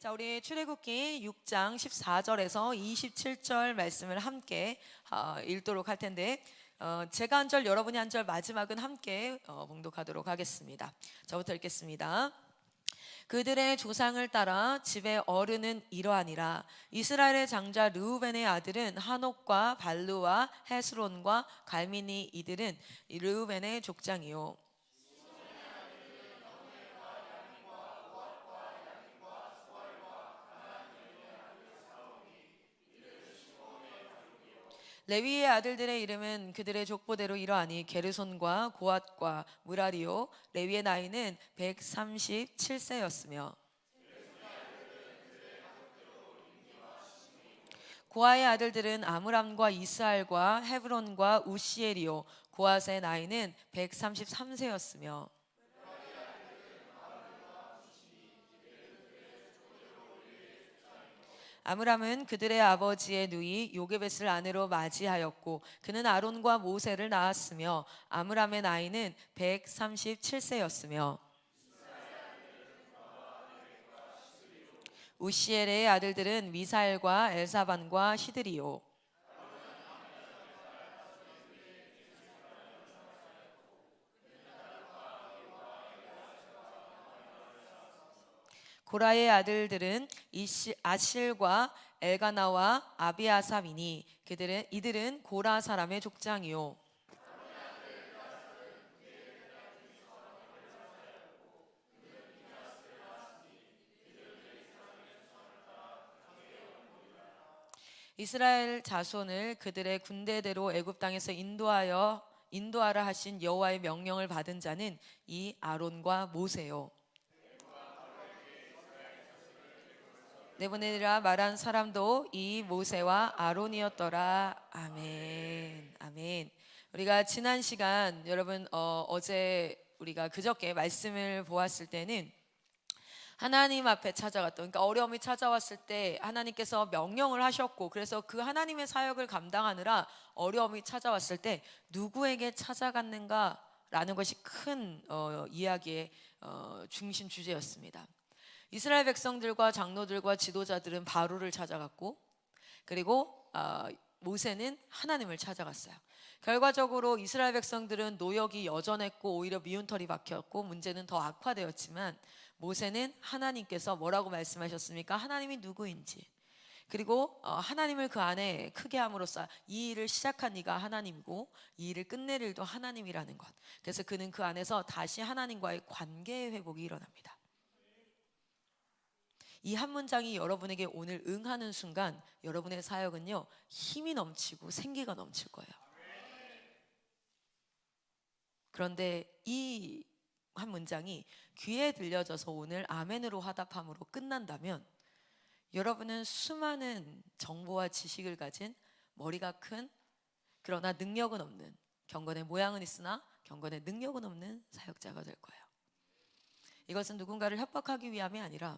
자, 우리 출애굽기 6장 14절에서 27절 말씀을 함께 읽도록 할 텐데 제가 한 절, 여러분이 한 절, 마지막은 함께 봉독하도록 하겠습니다. 저부터 읽겠습니다. 그들의 조상을 따라 집의 어른은 이러하니라. 이스라엘의 장자 르우벤의 아들은 하녹과 발루와 헤스론과 갈미니, 이들은 르우벤의 족장이요. 레위의 아들들의 이름은 그들의 족보대로 이러하니 게르손과 고앗과 무라리요. 레위의 나이는 137세였으며 고아의 아들들은 아므람과 이스알과 헤브론과 우시엘이요. 고앗의 나이는 133세였으며 아므람은 그들의 아버지의 누이 요게벳을 아내로 맞이하였고 그는 아론과 모세를 낳았으며 아므람의 나이는 137세였으며 우시엘의 아들들은 미사엘과 엘사반과 시드리요. 고라의 아들들은 아실과 엘가나와 아비아삽이니 이들은 고라 사람의 족장이요. 이스라엘 자손을 그들의 군대대로 애굽 땅에서 인도하라 하신 여호와의 명령을 받은 자는 이 아론과 모세요. 내보내리라 말한 사람도 이 모세와 아론이었더라. 아멘. 아멘. 우리가 지난 시간 여러분 어제 우리가 그저께 말씀을 보았을 때는 하나님 앞에 찾아갔던, 그러니까 어려움이 찾아왔을 때 하나님께서 명령을 하셨고, 그래서 그 하나님의 사역을 감당하느라 어려움이 찾아왔을 때 누구에게 찾아갔는가라는 것이 큰 이야기의 중심 주제였습니다. 이스라엘 백성들과 장로들과 지도자들은 바로를 찾아갔고, 그리고 모세는 하나님을 찾아갔어요. 결과적으로 이스라엘 백성들은 노역이 여전했고 오히려 미운털이 박혔고 문제는 더 악화되었지만 모세는 하나님께서 뭐라고 말씀하셨습니까? 하나님이 누구인지, 그리고 하나님을 그 안에 크게 함으로써 이 일을 시작한 이가 하나님이고 이 일을 끝낼 일도 하나님이라는 것. 그래서 그는 그 안에서 다시 하나님과의 관계의 회복이 일어납니다. 이 한 문장이 여러분에게 오늘 응하는 순간 여러분의 사역은요, 힘이 넘치고 생기가 넘칠 거예요. 그런데 이 한 문장이 귀에 들려져서 오늘 아멘으로 화답함으로 끝난다면 여러분은 수많은 정보와 지식을 가진 머리가 큰 그러나 능력은 없는, 경건의 모양은 있으나 경건의 능력은 없는 사역자가 될 거예요. 이것은 누군가를 협박하기 위함이 아니라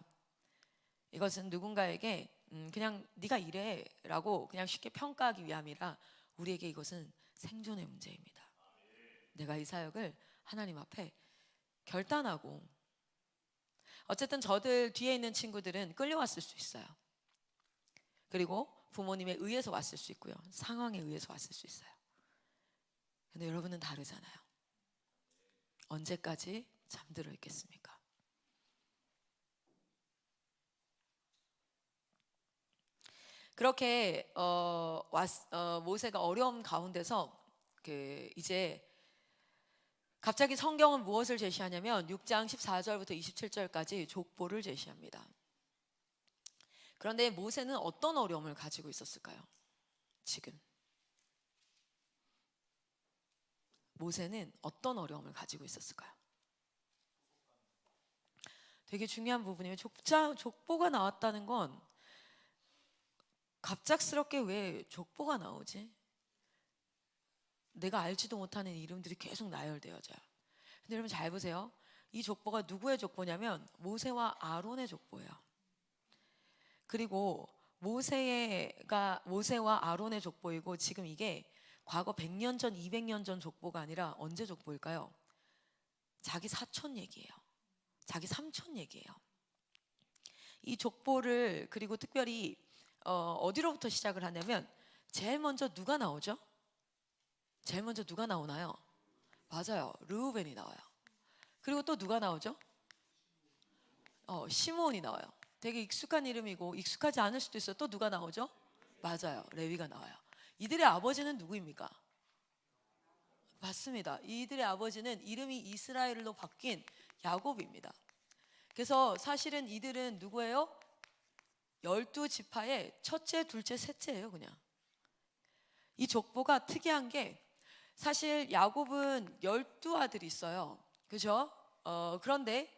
이것은 누군가에게 그냥 네가 이래 라고 그냥 쉽게 평가하기 위함이라 우리에게 이것은 생존의 문제입니다. 내가 이 사역을 하나님 앞에 결단하고, 어쨌든 저들 뒤에 있는 친구들은 끌려왔을 수 있어요. 그리고 부모님에 의해서 왔을 수 있고요, 상황에 의해서 왔을 수 있어요. 근데 여러분은 다르잖아요. 언제까지 잠들어 있겠습니까? 그렇게 모세가 어려움 가운데서 이제 갑자기 성경은 무엇을 제시하냐면 6장 14절부터 27절까지 족보를 제시합니다. 그런데 모세는 어떤 어려움을 가지고 있었을까요? 지금 모세는 어떤 어려움을 가지고 있었을까요? 되게 중요한 부분이에요. 족보가 나왔다는 건 갑작스럽게 왜 족보가 나오지? 내가 알지도 못하는 이름들이 계속 나열되어져요. 근데 여러분 잘 보세요. 이 족보가 누구의 족보냐면 모세와 아론의 족보예요. 그리고 모세와 아론의 족보이고, 지금 이게 과거 100년 전, 200년 전 족보가 아니라 언제 족보일까요? 자기 사촌 얘기예요. 자기 삼촌 얘기예요. 이 족보를 그리고 특별히 어디로부터 시작을 하냐면 제일 먼저 누가 나오죠? 제일 먼저 누가 나오나요? 맞아요. 르우벤이 나와요. 그리고 또 누가 나오죠? 시므온이 나와요. 되게 익숙한 이름이고 익숙하지 않을 수도 있어요. 또 누가 나오죠? 맞아요. 레위가 나와요. 이들의 아버지는 누구입니까? 맞습니다. 이들의 아버지는 이름이 이스라엘로 바뀐 야곱입니다. 그래서 사실은 이들은 누구예요? 12지파의 첫째, 둘째, 셋째예요. 그냥 이 족보가 특이한 게 사실 야곱은 12아들이 있어요. 그죠? 그런데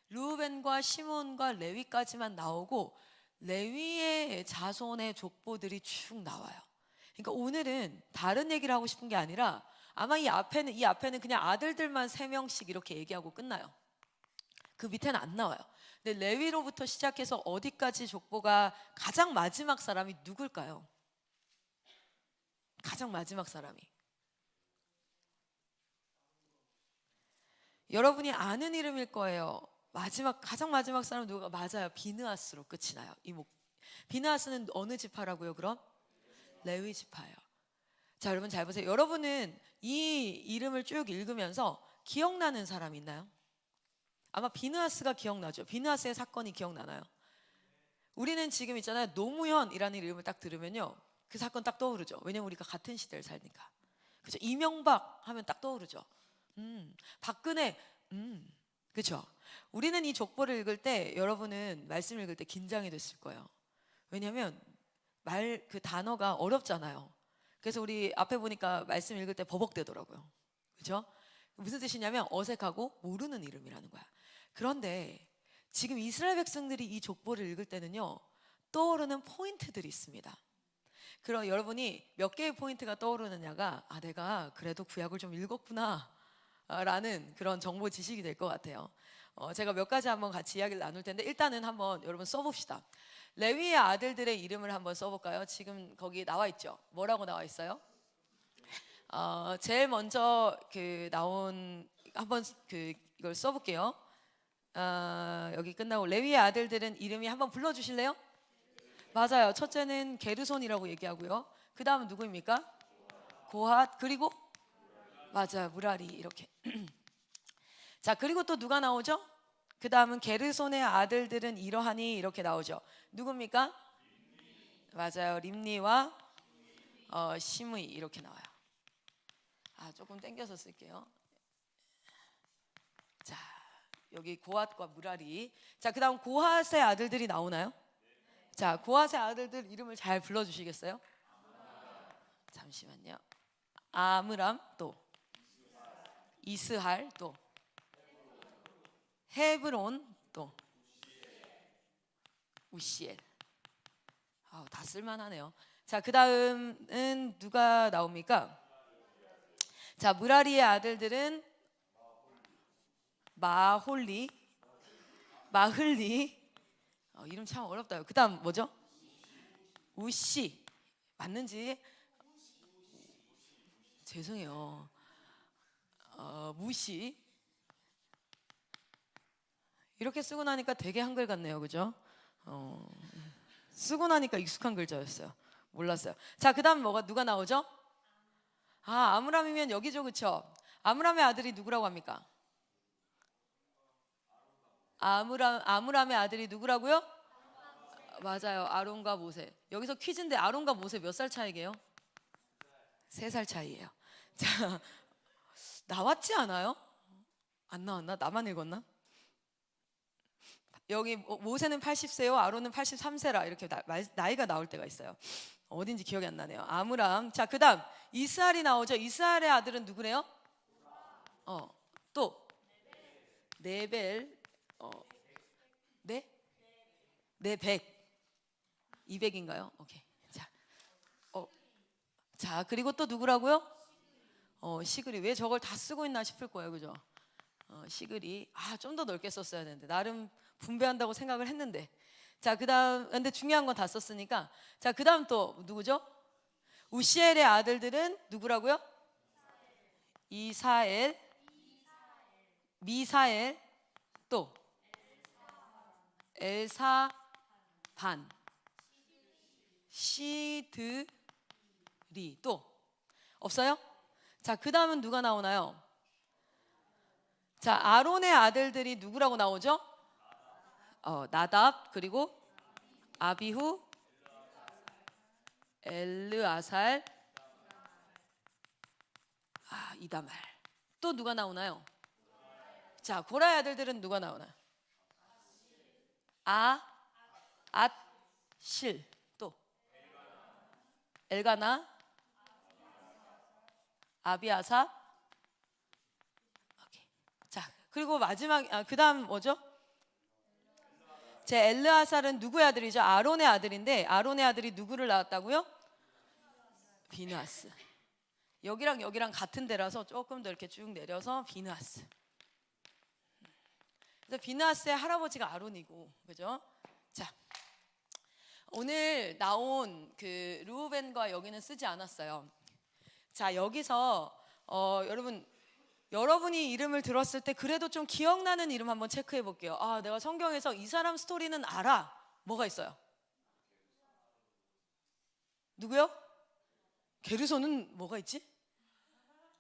르우벤과 시몬과 레위까지만 나오고 레위의 자손의 족보들이 쭉 나와요. 그러니까 오늘은 다른 얘기를 하고 싶은 게 아니라 아마 이 앞에는 그냥 아들들만 3명씩 이렇게 얘기하고 끝나요. 그 밑에는 안 나와요. 근데 레위로부터 시작해서 어디까지 족보가 가장 마지막 사람이 누굴까요? 가장 마지막 사람이 여러분이 아는 이름일 거예요. 가장 마지막 사람 누가? 맞아요. 비느하스로 끝이 나요. 비느하스는 어느 지파라고요? 그럼 레위 지파예요. 자, 여러분 잘 보세요. 여러분은 이 이름을 쭉 읽으면서 기억나는 사람 있나요? 아마 비느하스가 기억나죠. 비느하스의 사건이 기억나나요? 우리는 지금 있잖아요. 노무현이라는 이름을 딱 들으면요, 그 사건 딱 떠오르죠. 왜냐면 우리가 같은 시대를 살니까. 그죠? 이명박 하면 딱 떠오르죠. 박근혜, 그죠? 우리는 이 족보를 읽을 때, 여러분은 말씀 읽을 때 긴장이 됐을 거예요. 왜냐면 그 단어가 어렵잖아요. 그래서 우리 앞에 보니까 말씀 읽을 때 버벅대더라고요. 그죠? 무슨 뜻이냐면 어색하고 모르는 이름이라는 거야. 그런데 지금 이스라엘 백성들이 이 족보를 읽을 때는요, 떠오르는 포인트들이 있습니다. 그럼 여러분이 몇 개의 포인트가 떠오르느냐가 내가 그래도 구약을 좀 읽었구나 라는 그런 정보 지식이 될 것 같아요. 제가 몇 가지 한번 같이 이야기를 나눌 텐데 일단은 한번 여러분 써봅시다. 레위의 아들들의 이름을 한번 써볼까요? 지금 거기 나와 있죠. 뭐라고 나와 있어요? 제일 먼저 나온 한번 이걸 써볼게요. 여기 끝나고 레위의 아들들은 이름이 한번 불러주실래요? 맞아요. 첫째는 게르손이라고 얘기하고요. 그 다음은 누구입니까? 고핫. 그리고 맞아요. 무라리 이렇게. 자, 그리고 또 누가 나오죠? 그 다음은 게르손의 아들들은 이러하니 이렇게 나오죠. 누굽니까? 맞아요. 림니와 시므이 이렇게 나와요. 조금 땡겨서 쓸게요. 자, 여기 고핫과 무라리. 자, 그 다음 고핫의 아들들이 나오나요? 자, 고핫의 아들들 이름을 잘 불러주시겠어요? 잠시만요. 아므람, 또 이스할, 또 헤브론, 또 우시엘. 다 쓸만하네요. 자, 그 다음은 누가 나옵니까? 자, 무라리의 아들들은 마흘리. 이름 참 어렵다요. 그 다음 뭐죠? 우시. 맞는지? 죄송해요. 무시. 이렇게 쓰고 나니까 되게 한글 같네요. 그죠? 쓰고 나니까 익숙한 글자였어요. 몰랐어요. 자, 그 다음 누가 나오죠? 아므람이면 여기죠. 그쵸? 아므람의 아들이 누구라고 합니까? 아므람의 아들이 누구라고요? 맞아요. 아론과 모세. 여기서 퀴즈인데 아론과 모세 몇 살 차이게요? 3살 차이예요. 자, 나왔지 않아요? 안 나왔나? 나만 읽었나? 여기 모세는 80세요. 아론은 83세라 이렇게 나이가 나올 때가 있어요. 어딘지 기억이 안 나네요. 아므람. 자, 그 다음 이스할이 나오죠. 이스할의 아들은 누구래요? 또 네벨. 네? 네백. 200인가요? 오케이. 자, 그리고 또 누구라고요? 시그리. 왜 저걸 다 쓰고 있나 싶을 거예요. 그죠? 시그리. 좀 더 넓게 썼어야 되는데 나름 분배한다고 생각을 했는데. 자, 그 다음 근데 중요한 건 다 썼으니까. 자, 그 다음 또 누구죠? 우시엘의 아들들은 누구라고요? 이사엘, 미사엘, 또 엘사, 반, 시드리. 또 없어요? 자, 그 다음은 누가 나오나요? 자, 아론의 아들들이 누구라고 나오죠? 나답, 그리고 아비후, 엘르아살, 이다말. 또 누가 나오나요? 자, 고라의 아들들은 누가 나오나요? 앗실, 또 엘가나, 아비아삽. 오케이. 자, 그리고 마지막 그 다음 뭐죠? 제 엘르아살은 누구의 아들이죠? 아론의 아들인데 아론의 아들이 누구를 낳았다고요? 비느하스. 여기랑 여기랑 같은 데라서 조금 더 이렇게 쭉 내려서 비느하스. 그래서 비느하스의 할아버지가 아론이고, 그죠? 자, 오늘 나온 그 르우벤과 여기는 쓰지 않았어요. 자, 여기서 여러분이 이름을 들었을 때 그래도 좀 기억나는 이름 한번 체크해 볼게요. 내가 성경에서 이 사람 스토리는 알아. 뭐가 있어요? 누구요? 게르손은 뭐가 있지?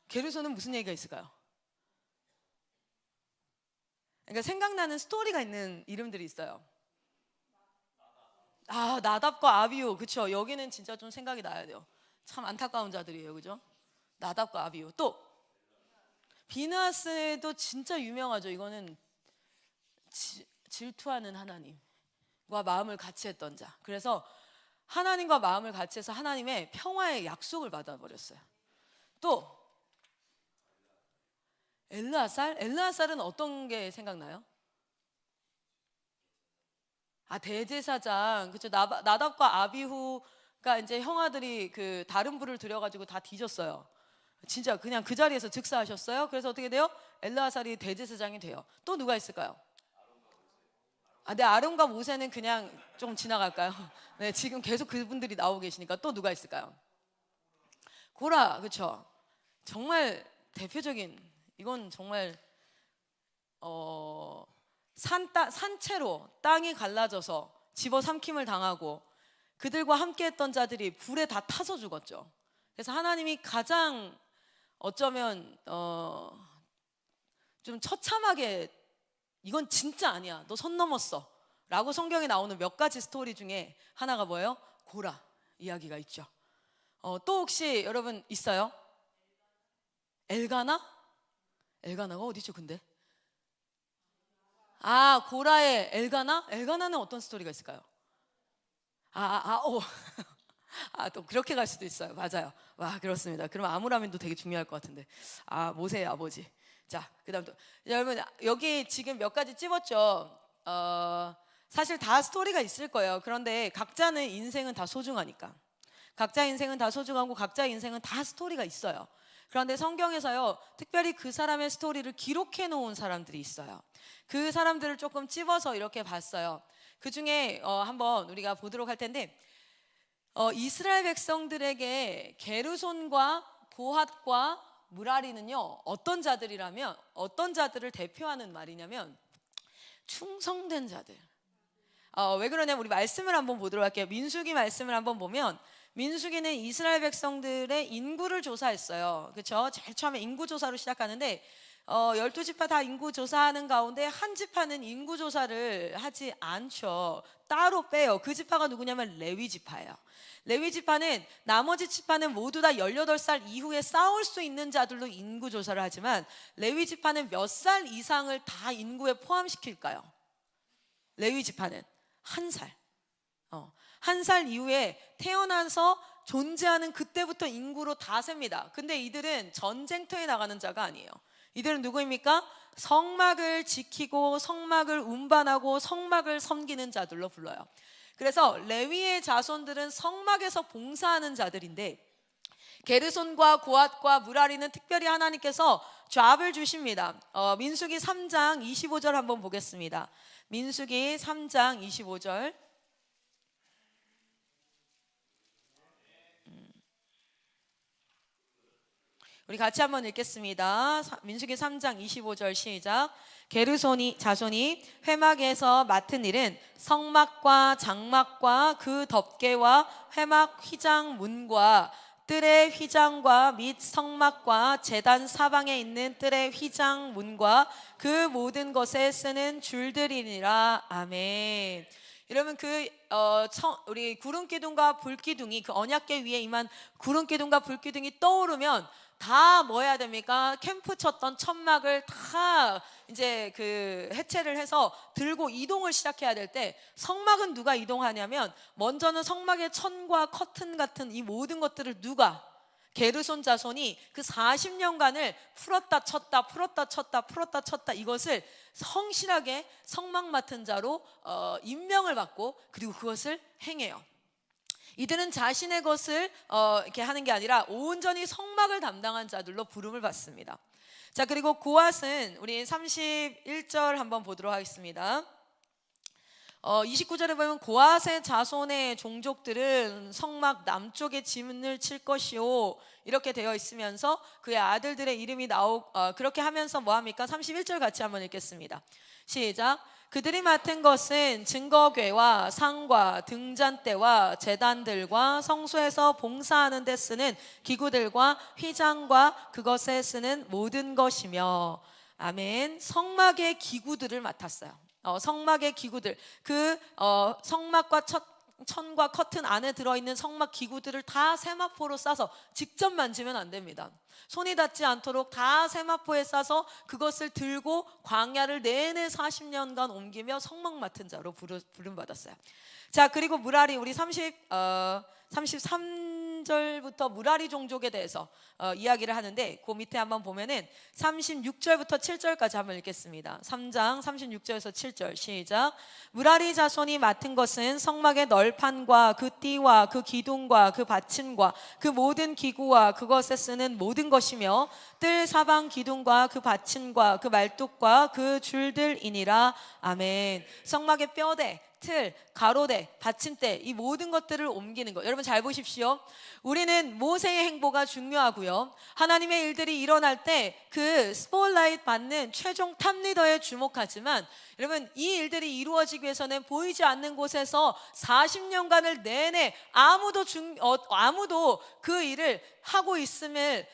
게르손은 무슨 얘기가 있을까요? 그러니까 생각나는 스토리가 있는 이름들이 있어요. 나답과 아비후. 그쵸? 여기는 진짜 좀 생각이 나야 돼요. 참 안타까운 자들이에요. 그죠? 나답과 아비후. 또 비느하스도 진짜 유명하죠. 이거는 질투하는 하나님과 마음을 같이 했던 자. 그래서 하나님과 마음을 같이 해서 하나님의 평화의 약속을 받아버렸어요. 또 엘르아살은 어떤 게 생각나요? 대제사장. 그쵸? 나답과 아비후가 이제 형아들이 그 다른 불을 들여가지고 다 뒤졌어요. 진짜 그냥 그 자리에서 즉사하셨어요. 그래서 어떻게 돼요? 엘르아살이 대제사장이 돼요. 또 누가 있을까요? 네, 아론과 모세는 그냥 좀 지나갈까요? 네, 지금 계속 그분들이 나오고 계시니까 또 누가 있을까요? 고라, 그렇죠? 정말 대표적인, 이건 정말 산채로 땅이 갈라져서 집어삼킴을 당하고 그들과 함께했던 자들이 불에 다 타서 죽었죠. 그래서 하나님이 가장 어쩌면 좀 처참하게 이건 진짜 아니야, 너 선 넘었어 라고 성경에 나오는 몇 가지 스토리 중에 하나가 뭐예요? 고라 이야기가 있죠. 또 혹시 여러분 있어요? 엘가나? 엘가나가 어디죠 근데? 고라의 엘가나? 엘가나는 어떤 스토리가 있을까요? 또 그렇게 갈 수도 있어요. 맞아요. 와, 그렇습니다. 그럼 아므라멘도 되게 중요할 것 같은데. 모세의 아버지. 자, 그다음 또 여러분 여기 지금 몇 가지 찝었죠. 사실 다 스토리가 있을 거예요. 그런데 각자는 인생은 다 소중하니까. 각자 인생은 다 소중하고 각자 인생은 다 스토리가 있어요. 그런데 성경에서요, 특별히 그 사람의 스토리를 기록해 놓은 사람들이 있어요. 그 사람들을 조금 찝어서 이렇게 봤어요. 그 중에 한번 우리가 보도록 할 텐데, 이스라엘 백성들에게 게르손과 고핫과 무라리는요, 어떤 자들이라면, 어떤 자들을 대표하는 말이냐면 충성된 자들. 왜 그러냐면 우리 말씀을 한번 보도록 할게요. 민수기 말씀을 한번 보면, 민수기는 이스라엘 백성들의 인구를 조사했어요. 그렇죠? 제일 처음에 인구 조사로 시작하는데 12지파 다 인구 조사하는 가운데 한 지파는 인구 조사를 하지 않죠. 따로 빼요. 그 지파가 누구냐면 레위 지파예요. 레위 지파는 나머지 지파는 모두 다 18살 이후에 싸울 수 있는 자들로 인구 조사를 하지만 레위 지파는 몇 살 이상을 다 인구에 포함시킬까요? 레위 지파는 1살. 1살 이후에 태어나서 존재하는 그때부터 인구로 다 셉니다. 근데 이들은 전쟁터에 나가는 자가 아니에요. 이들은 누구입니까? 성막을 지키고 성막을 운반하고 성막을 섬기는 자들로 불러요. 그래서 레위의 자손들은 성막에서 봉사하는 자들인데, 게르손과 고핫과 무라리는 특별히 하나님께서 잡을 주십니다. 민수기 3장 25절 한번 보겠습니다. 민수기 3장 25절. 우리 같이 한번 읽겠습니다. 민수기 3장 25절 시작. 게르손이 자손이 회막에서 맡은 일은 성막과 장막과 그 덮개와 회막 휘장 문과 뜰의 휘장과 및 성막과 제단 사방에 있는 뜰의 휘장 문과 그 모든 것에 쓰는 줄들이니라. 아멘. 여러분 우리 구름 기둥과 불 기둥이 그 언약궤 위에 임한 구름 기둥과 불 기둥이 떠오르면 다 뭐 해야 됩니까? 캠프 쳤던 천막을 다 이제 그 해체를 해서 들고 이동을 시작해야 될 때 성막은 누가 이동하냐면 먼저는 성막의 천과 커튼 같은 이 모든 것들을 누가 게르손 자손이 그 40년간을 풀었다 쳤다 풀었다 쳤다 풀었다 쳤다 이것을 성실하게 성막 맡은 자로 임명을 받고 그리고 그것을 행해요. 이들은 자신의 것을 이렇게 하는 게 아니라 온전히 성막을 담당한 자들로 부름을 받습니다. 자, 그리고 고앗은 우리 31절 한번 보도록 하겠습니다. 29절에 보면 고앗의 자손의 종족들은 성막 남쪽에 지문을 칠 것이요 이렇게 되어 있으면서 그의 아들들의 이름이 그렇게 하면서 뭐합니까? 31절 같이 한번 읽겠습니다. 시작. 그들이 맡은 것은 증거궤와 상과 등잔대와 제단들과 성소에서 봉사하는 데 쓰는 기구들과 휘장과 그것에 쓰는 모든 것이며. 아멘. 성막의 기구들을 맡았어요. 성막의 기구들, 성막과 천과 커튼 안에 들어있는 성막 기구들을 다 세마포로 싸서 직접 만지면 안 됩니다. 손이 닿지 않도록 다 세마포에 싸서 그것을 들고 광야를 내내 40년간 옮기며 성막 맡은 자로 부름받았어요. 자, 그리고 무라리 우리 33절부터 무라리 종족에 대해서 이야기를 하는데 그 밑에 한번 보면은 36절부터 7절까지 한번 읽겠습니다. 3장 36절에서 7절 시작. 무라리 자손이 맡은 것은 성막의 널판과 그 띠와 그 기둥과 그 받침과 그 모든 기구와 그것에 쓰는 모든 것이며 뜰 사방 기둥과 그 받침과 그 말뚝과 그 줄들이니라. 아멘. 성막의 뼈대, 틀, 가로대, 받침대 이 모든 것들을 옮기는 것. 여러분 잘 보십시오. 우리는 모세의 행보가 중요하고요. 하나님의 일들이 일어날 때 그 스포트라이트 받는 최종 탑리더에 주목하지만 여러분 이 일들이 이루어지기 위해서는 보이지 않는 곳에서 40년간을 내내 아무도 그 일을 하고 있음을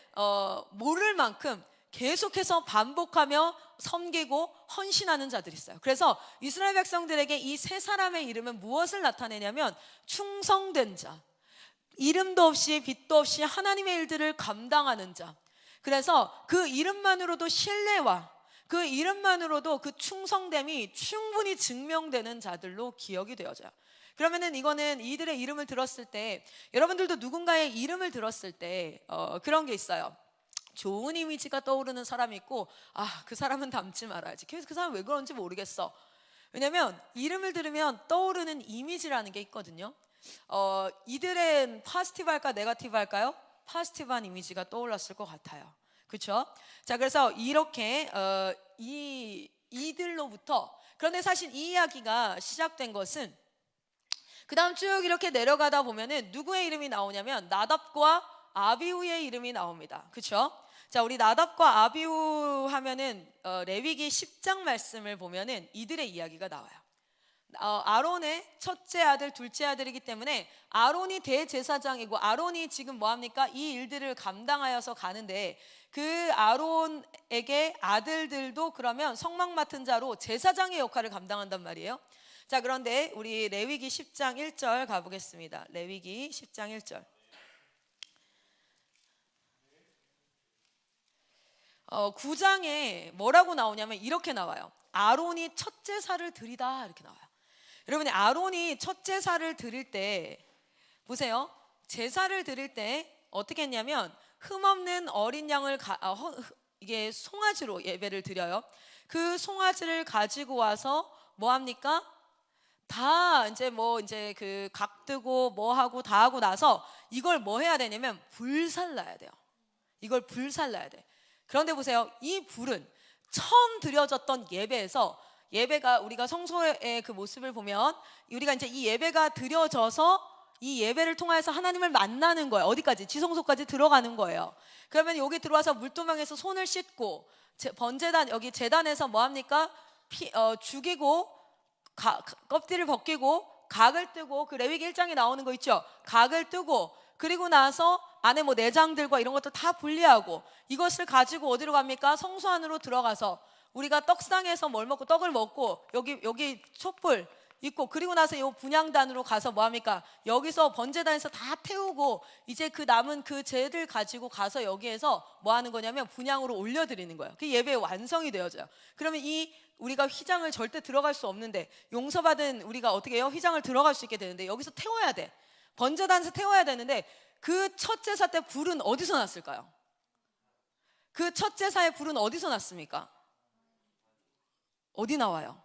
모를 만큼 계속해서 반복하며 섬기고 헌신하는 자들이 있어요. 그래서 이스라엘 백성들에게 이 세 사람의 이름은 무엇을 나타내냐면 충성된 자, 이름도 없이 빛도 없이 하나님의 일들을 감당하는 자. 그래서 그 이름만으로도 신뢰와 그 이름만으로도 그 충성됨이 충분히 증명되는 자들로 기억이 되어져요. 그러면은 이거는 이들의 이름을 들었을 때 여러분들도 누군가의 이름을 들었을 때 그런 게 있어요. 좋은 이미지가 떠오르는 사람이 있고 그 사람은 닮지 말아야지. 그 사람 왜 그런지 모르겠어. 왜냐면 이름을 들으면 떠오르는 이미지라는 게 있거든요. 이들은 포지티브 할까 네거티브 할까요? 포지티브한 이미지가 떠올랐을 것 같아요. 그렇죠? 자, 그래서 이렇게 이들로부터 그런데 사실 이 이야기가 시작된 것은 그 다음 쭉 이렇게 내려가다 보면은 누구의 이름이 나오냐면 나답과 아비후의 이름이 나옵니다. 그렇죠? 자, 우리 나답과 아비후 하면은 레위기 10장 말씀을 보면은 이들의 이야기가 나와요. 아론의 첫째 아들, 둘째 아들이기 때문에 아론이 대제사장이고 아론이 지금 뭐합니까? 이 일들을 감당하여서 가는데 그 아론에게 아들들도 그러면 성막 맡은 자로 제사장의 역할을 감당한단 말이에요. 자, 그런데 우리 레위기 10장 1절 가보겠습니다. 레위기 10장 1절. 9장에 뭐라고 나오냐면 이렇게 나와요. 아론이 첫 제사를 드리다 이렇게 나와요. 여러분이 아론이 첫 제사를 드릴 때 보세요. 제사를 드릴 때 어떻게 했냐면 흠없는 어린 양을 이게 송아지로 예배를 드려요. 그 송아지를 가지고 와서 뭐 합니까? 다 이제 그 각 뜨고 뭐 하고 다 하고 나서 이걸 뭐 해야 되냐면 불살라야 돼요. 이걸 불살라야 돼. 그런데 보세요. 이 불은 처음 드려졌던 예배가 우리가 성소의 그 모습을 보면 우리가 이제 이 예배가 드려져서 이 예배를 통해서 하나님을 만나는 거예요. 어디까지? 지성소까지 들어가는 거예요. 그러면 여기 들어와서 물두멍에서 손을 씻고 번제단, 여기 제단에서 뭐 합니까? 죽이고 껍질을 벗기고 각을 뜨고, 그 레위기 1장에 나오는 거 있죠? 각을 뜨고, 그리고 나서 안에 뭐 내장들과 이런 것들 다 분리하고, 이것을 가지고 어디로 갑니까? 성소 안으로 들어가서 우리가 떡상에서 뭘 먹고, 떡을 먹고, 여기 촛불 있고, 그리고 나서 이 분향단으로 가서 뭐 합니까? 여기서 번제단에서 다 태우고, 이제 그 남은 그 재를 가지고 가서 여기에서 뭐 하는 거냐면 분향으로 올려드리는 거예요. 그 예배의 완성이 되어져요. 그러면 우리가 휘장을 절대 들어갈 수 없는데, 용서받은 우리가 어떻게 해요? 휘장을 들어갈 수 있게 되는데, 여기서 태워야 돼. 번제단에서 태워야 되는데, 그 첫 제사 때 불은 어디서 났을까요? 그 첫 제사의 불은 어디서 났습니까? 어디 나와요?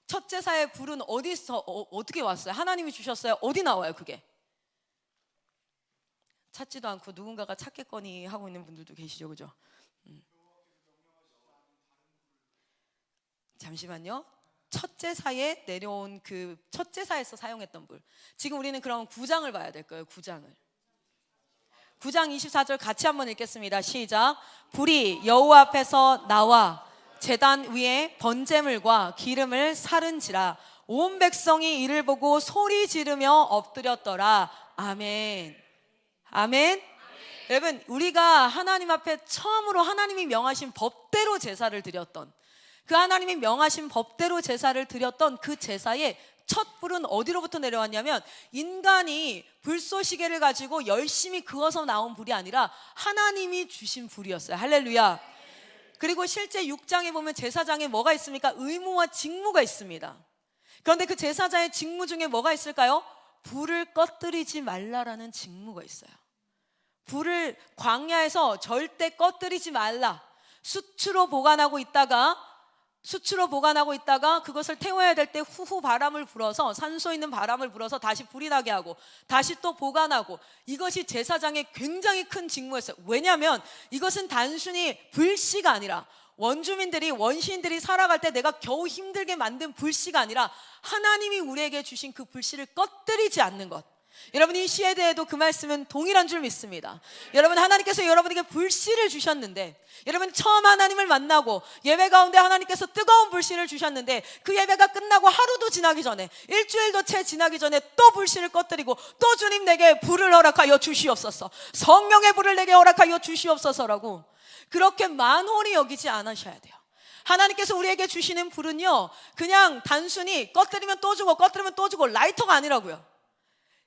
첫 제사의 불은 어디서 어떻게 왔어요? 하나님이 주셨어요? 어디 나와요 그게? 찾지도 않고 누군가가 찾겠거니 하고 있는 분들도 계시죠, 그죠? 잠시만요. 첫 제사에 내려온 그 첫 제사에서 사용했던 불. 지금 우리는 그럼 9장을 봐야 될 거예요. 9장을. 9장 24절 같이 한번 읽겠습니다. 시작. 불이 여호와 앞에서 나와 제단 위에 번제물과 기름을 사른지라 온 백성이 이를 보고 소리 지르며 엎드렸더라. 아멘. 아멘. 여러분, 우리가 하나님 앞에 처음으로 하나님이 명하신 법대로 제사를 드렸던, 그 하나님이 명하신 법대로 제사를 드렸던 그 제사의 첫 불은 어디로부터 내려왔냐면, 인간이 불쏘시개를 가지고 열심히 그어서 나온 불이 아니라 하나님이 주신 불이었어요. 할렐루야. 그리고 실제 6장에 보면 제사장에 뭐가 있습니까? 의무와 직무가 있습니다. 그런데 그 제사장의 직무 중에 뭐가 있을까요? 불을 꺼뜨리지 말라라는 직무가 있어요. 불을 광야에서 절대 꺼뜨리지 말라. 수치로 보관하고 있다가 그것을 태워야 될 때 후후 바람을 불어서, 산소 있는 바람을 불어서 다시 불이 나게 하고 다시 또 보관하고, 이것이 제사장의 굉장히 큰 직무였어요. 왜냐하면 이것은 단순히 불씨가 아니라 원시인들이 살아갈 때 내가 겨우 힘들게 만든 불씨가 아니라 하나님이 우리에게 주신 그 불씨를 꺼뜨리지 않는 것. 여러분, 이 시에 대해도 그 말씀은 동일한 줄 믿습니다. 여러분, 하나님께서 여러분에게 불씨를 주셨는데, 여러분 처음 하나님을 만나고 예배 가운데 하나님께서 뜨거운 불씨를 주셨는데, 그 예배가 끝나고 하루도 지나기 전에, 일주일도 채 지나기 전에 또 불씨를 꺼뜨리고 또 주님 내게 불을 허락하여 주시옵소서, 성령의 불을 내게 허락하여 주시옵소서라고 그렇게 만홀히 여기지 않으셔야 돼요. 하나님께서 우리에게 주시는 불은요, 그냥 단순히 꺼뜨리면 또 주고 꺼뜨리면 또 주고 라이터가 아니라고요.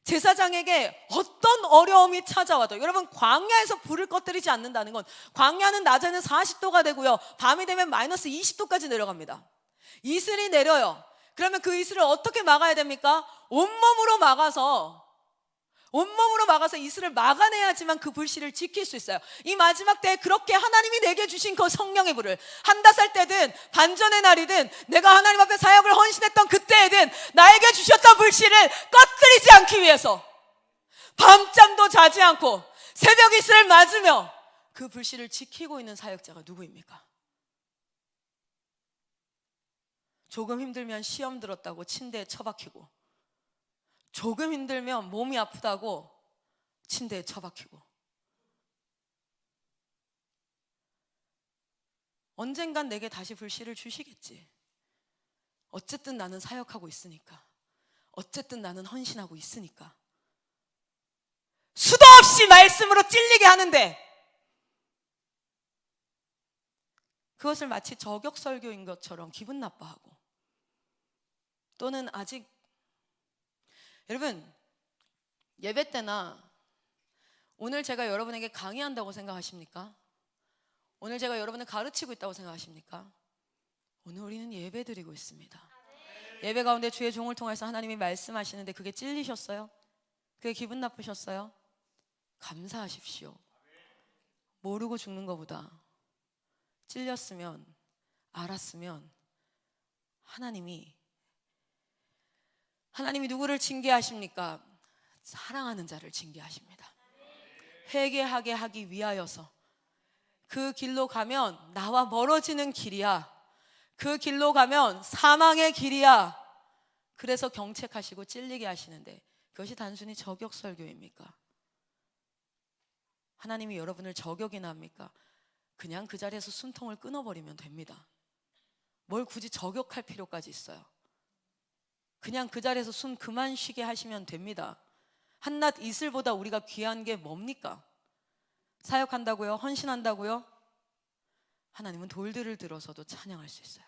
제사장에게 어떤 어려움이 찾아와도, 여러분 광야에서 불을 꺼뜨리지 않는다는 건, 광야는 낮에는 40도가 되고요, 밤이 되면 마이너스 20도까지 내려갑니다. 이슬이 내려요. 그러면 그 이슬을 어떻게 막아야 됩니까? 온몸으로 막아서 이슬을 막아내야지만 그 불씨를 지킬 수 있어요. 이 마지막 때에 그렇게 하나님이 내게 주신 그 성령의 불을, 한다살 때든 반전의 날이든 내가 하나님 앞에 사역을 헌신했던 그때에든 나에게 주셨던 불씨를 꺼뜨리지 않기 위해서 밤잠도 자지 않고 새벽 이슬을 맞으며 그 불씨를 지키고 있는 사역자가 누구입니까? 조금 힘들면 시험 들었다고 침대에 처박히고, 조금 힘들면 몸이 아프다고 침대에 처박히고, 언젠간 내게 다시 불씨를 주시겠지. 어쨌든 나는 사역하고 있으니까, 어쨌든 나는 헌신하고 있으니까. 수도 없이 말씀으로 찔리게 하는데 그것을 마치 저격 설교인 것처럼 기분 나빠하고, 또는 아직, 여러분 예배 때나 오늘 제가 여러분에게 강의한다고 생각하십니까? 오늘 제가 여러분을 가르치고 있다고 생각하십니까? 오늘 우리는 예배 드리고 있습니다. 예배 가운데 주의 종을 통해서 하나님이 말씀하시는데 그게 찔리셨어요? 그게 기분 나쁘셨어요? 감사하십시오. 모르고 죽는 것보다 찔렸으면, 알았으면 하나님이 누구를 징계하십니까? 사랑하는 자를 징계하십니다. 회개하게 하기 위하여서. 그 길로 가면 나와 멀어지는 길이야. 그 길로 가면 사망의 길이야. 그래서 경책하시고 찔리게 하시는데 그것이 단순히 저격 설교입니까? 하나님이 여러분을 저격이나 합니까? 그냥 그 자리에서 숨통을 끊어버리면 됩니다. 뭘 굳이 저격할 필요까지 있어요? 그냥 그 자리에서 숨 그만 쉬게 하시면 됩니다. 한낱 이슬보다 우리가 귀한 게 뭡니까? 사역한다고요? 헌신한다고요? 하나님은 돌들을 들어서도 찬양할 수 있어요.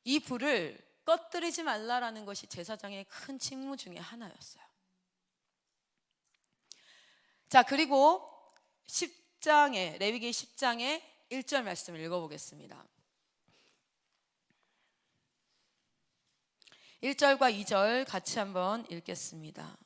이 불을 꺼뜨리지 말라라는 것이 제사장의 큰 직무 중에 하나였어요. 자, 그리고 10장에 레위기 10장의 1절 말씀을 읽어보겠습니다. 1절과 2절 같이 한번 읽겠습니다.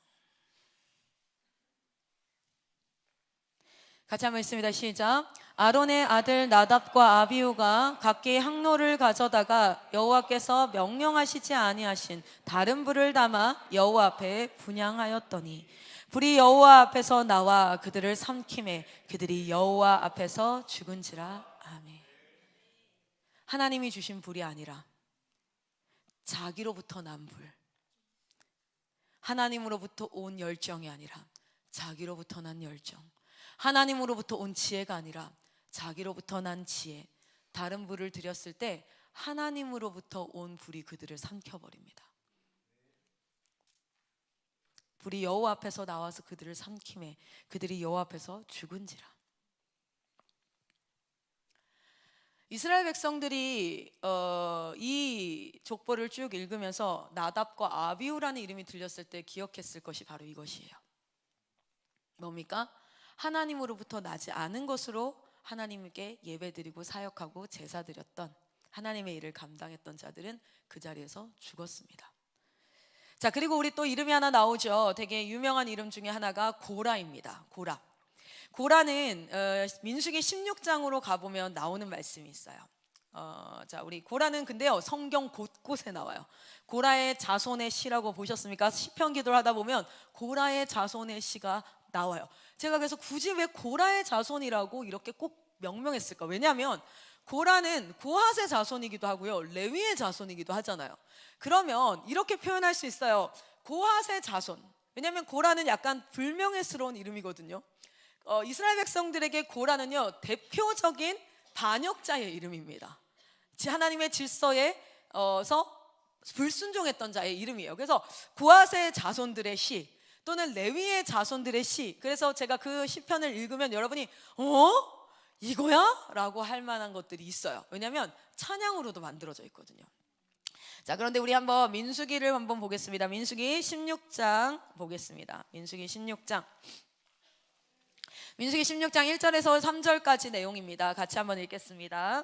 같이 한번 읽습니다. 시작. 아론의 아들 나답과 아비후가 각기 항로를 가져다가 여호와께서 명령하시지 아니하신 다른 불을 담아 여호와 앞에 분향하였더니 불이 여호와 앞에서 나와 그들을 삼키매 그들이 여호와 앞에서 죽은지라. 아멘. 하나님이 주신 불이 아니라 자기로부터 난 불, 하나님으로부터 온 열정이 아니라 자기로부터 난 열정, 하나님으로부터 온 지혜가 아니라 자기로부터 난 지혜, 다른 불을 들였을 때 하나님으로부터 온 불이 그들을 삼켜버립니다. 불이 여호와 앞에서 나와서 그들을 삼키매 그들이 여호와 앞에서 죽은지라. 이스라엘 백성들이 이 족보를 쭉 읽으면서 나답과 아비후라는 이름이 들렸을 때 기억했을 것이 바로 이것이에요. 뭡니까? 하나님으로부터 나지 않은 것으로 하나님께 예배드리고 사역하고 제사드렸던 하나님의 일을 감당했던 자들은 그 자리에서 죽었습니다. 자, 그리고 우리 또 이름이 하나 나오죠. 되게 유명한 이름 중에 하나가 고라입니다. 고라는 민수기 16장으로 가보면 나오는 말씀이 있어요. 자, 우리 고라는 근데요 성경 곳곳에 나와요. 고라의 자손의 시라고 보셨습니까? 시편 기도를 하다 보면 고라의 자손의 시가 나와요. 제가 그래서 굳이 왜 고라의 자손이라고 이렇게 꼭 명명했을까? 왜냐하면 고라는 고핫의 자손이기도 하고요 레위의 자손이기도 하잖아요. 그러면 이렇게 표현할 수 있어요. 고핫의 자손. 왜냐하면 고라는 약간 불명예스러운 이름이거든요. 이스라엘 백성들에게 고라는요 대표적인 반역자의 이름입니다. 하나님의 질서에서 불순종했던 자의 이름이에요. 그래서 고핫의 자손들의 시 또는 레위의 자손들의 시, 그래서 제가 그 시편을 읽으면 여러분이 이거야? 라고 할 만한 것들이 있어요. 왜냐하면 찬양으로도 만들어져 있거든요. 자, 그런데 우리 한번 민수기를 한번 보겠습니다. 민수기 16장 보겠습니다. 민수기 16장 1절에서 3절까지 내용입니다. 같이 한번 읽겠습니다.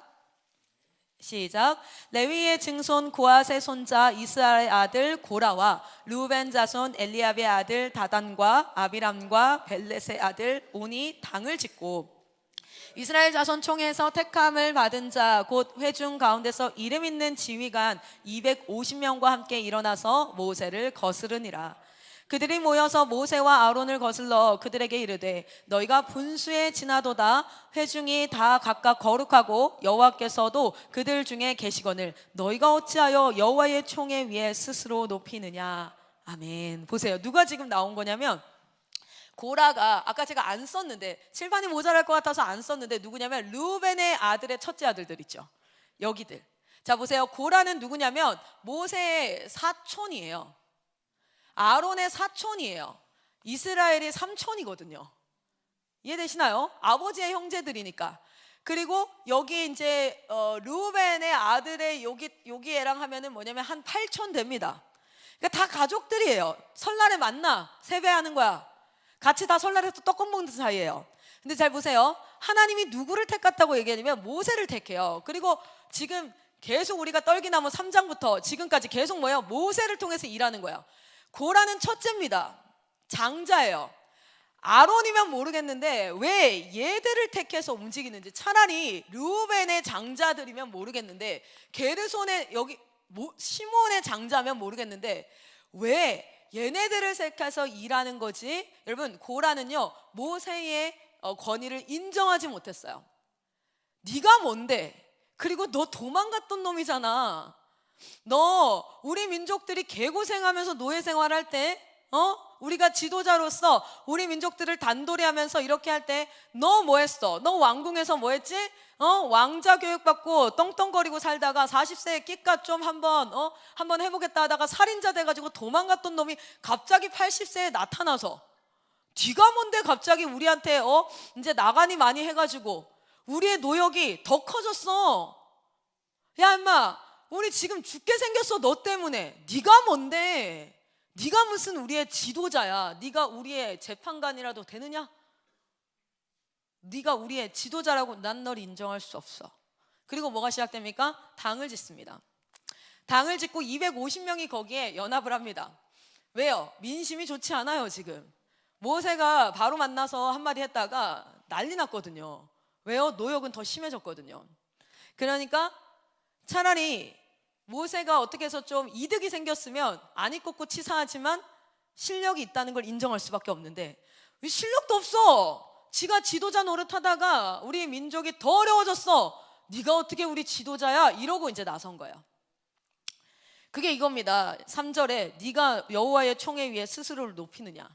시작. 레위의 증손 고핫의 손자 이스라엘의 아들 고라와 루벤 자손 엘리압의 아들 다단과 아비람과 벨렛의 아들 온이 당을 짓고 이스라엘 자손 총회에서 택함을 받은 자 곧 회중 가운데서 이름 있는 지휘관 250명과 함께 일어나서 모세를 거스르니라. 그들이 모여서 모세와 아론을 거슬러 그들에게 이르되 너희가 분수에 지나도다. 회중이 다 각각 거룩하고 여호와께서도 그들 중에 계시거늘 너희가 어찌하여 여호와의 총회 위에 스스로 높이느냐. 아멘. 보세요. 누가 지금 나온 거냐면 고라가 아까 제가 안 썼는데 칠판이 모자랄 것 같아서 안 썼는데 누구냐면 루벤의 아들의 첫째 아들들 있죠. 여기들. 자, 보세요. 고라는 누구냐면 모세의 사촌이에요. 아론의 사촌이에요. 이스라엘의 삼촌이거든요. 이해되시나요? 아버지의 형제들이니까. 그리고 여기 이제 루벤의 아들의 여기 애랑 하면은 뭐냐면 한 8촌 됩니다. 그러니까 다 가족들이에요. 설날에 만나 세배하는 거야. 같이 다 설날에서 떡국 먹는 사이예요. 근데 잘 보세요. 하나님이 누구를 택했다고 얘기하냐면 모세를 택해요. 그리고 지금 계속 우리가 떨기나무 3장부터 지금까지 계속 뭐예요? 모세를 통해서 일하는 거예요. 고라는 첫째입니다. 장자예요. 아론이면 모르겠는데 왜 얘들을 택해서 움직이는지, 차라리 르우벤의 장자들이면 모르겠는데 게르손의 여기 시몬의 장자면 모르겠는데 왜 얘네들을 택해서 일하는 거지? 여러분, 고라는요 모세의 권위를 인정하지 못했어요. 네가 뭔데? 그리고 너 도망갔던 놈이잖아. 너 우리 민족들이 개고생하면서 노예 생활할 때 우리가 지도자로서 우리 민족들을 단돌이 하면서 이렇게 할 때 너 뭐 했어? 너 왕궁에서 뭐 했지? 왕자 교육 받고 떵떵거리고 살다가 40세에 끼까 좀 한번 해보겠다 하다가 살인자 돼가지고 도망갔던 놈이 갑자기 80세에 나타나서 네가 뭔데 갑자기 우리한테 이제 나가니 많이 해가지고 우리의 노역이 더 커졌어. 야 임마, 우리 지금 죽게 생겼어. 너 때문에. 네가 뭔데? 네가 무슨 우리의 지도자야? 네가 우리의 재판관이라도 되느냐? 네가 우리의 지도자라고 난 널 인정할 수 없어. 그리고 뭐가 시작됩니까? 당을 짓습니다. 당을 짓고 250명이 거기에 연합을 합니다. 왜요? 민심이 좋지 않아요. 지금 모세가 바로 만나서 한마디 했다가 난리 났거든요. 왜요? 노역은 더 심해졌거든요. 그러니까 차라리 모세가 어떻게 해서 좀 이득이 생겼으면 안 입고 치사하지만 실력이 있다는 걸 인정할 수밖에 없는데 왜 실력도 없어? 지가 지도자 노릇하다가 우리 민족이 더 어려워졌어. 네가 어떻게 우리 지도자야? 이러고 이제 나선 거예요. 그게 이겁니다. 3절에 네가 여호와의 총회 위에 스스로를 높이느냐.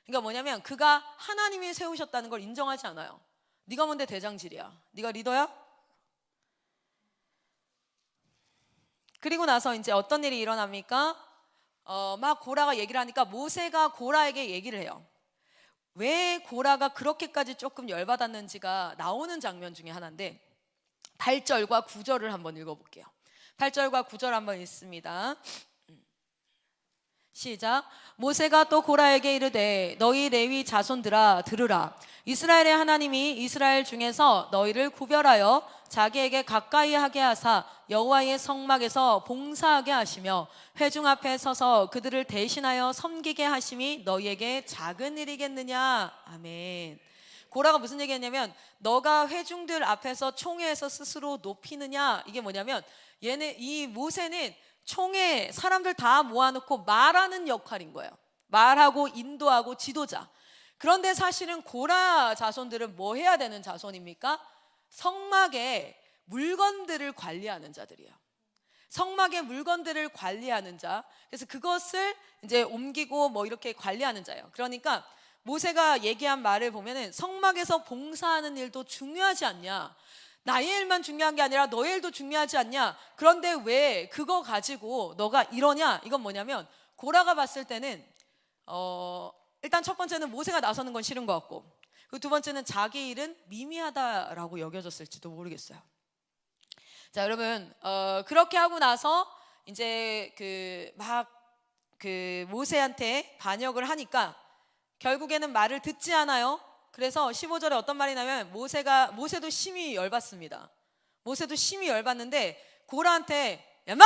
그러니까 뭐냐면 그가 하나님이 세우셨다는 걸 인정하지 않아요. 네가 뭔데 대장질이야? 네가 리더야? 그리고 나서 이제 어떤 일이 일어납니까? 막 고라가 얘기를 하니까 모세가 고라에게 얘기를 해요. 왜 고라가 그렇게까지 조금 열받았는지가 나오는 장면 중에 하나인데 8절과 9절을 한번 읽어볼게요. 8절과 9절 한번 읽습니다. 시작. 모세가 또 고라에게 이르되 너희 레위 자손들아 들으라. 이스라엘의 하나님이 이스라엘 중에서 너희를 구별하여 자기에게 가까이 하게 하사 여호와의 성막에서 봉사하게 하시며 회중 앞에 서서 그들을 대신하여 섬기게 하심이 너희에게 작은 일이겠느냐. 아멘. 고라가 무슨 얘기했냐면 너가 회중들 앞에서 총회에서 스스로 높이느냐. 이게 뭐냐면 이 모세는 총회 사람들 다 모아놓고 말하는 역할인 거예요. 말하고 인도하고 지도자. 그런데 사실은 고라 자손들은 뭐 해야 되는 자손입니까? 성막의 물건들을 관리하는 자들이에요. 성막의 물건들을 관리하는 자. 그래서 그것을 이제 옮기고 뭐 이렇게 관리하는 자예요. 그러니까 모세가 얘기한 말을 보면은 성막에서 봉사하는 일도 중요하지 않냐? 나의 일만 중요한 게 아니라 너의 일도 중요하지 않냐? 그런데 왜 그거 가지고 너가 이러냐? 이건 뭐냐면 고라가 봤을 때는 일단 첫 번째는 모세가 나서는 건 싫은 것 같고 그 두 번째는 자기 일은 미미하다라고 여겨졌을지도 모르겠어요. 자 여러분 그렇게 하고 나서 이제 그 모세한테 반역을 하니까 결국에는 말을 듣지 않아요. 그래서 15절에 어떤 말이 나면 모세도 심히 열받습니다. 모세도 심히 열받는데 고라한테 야 마!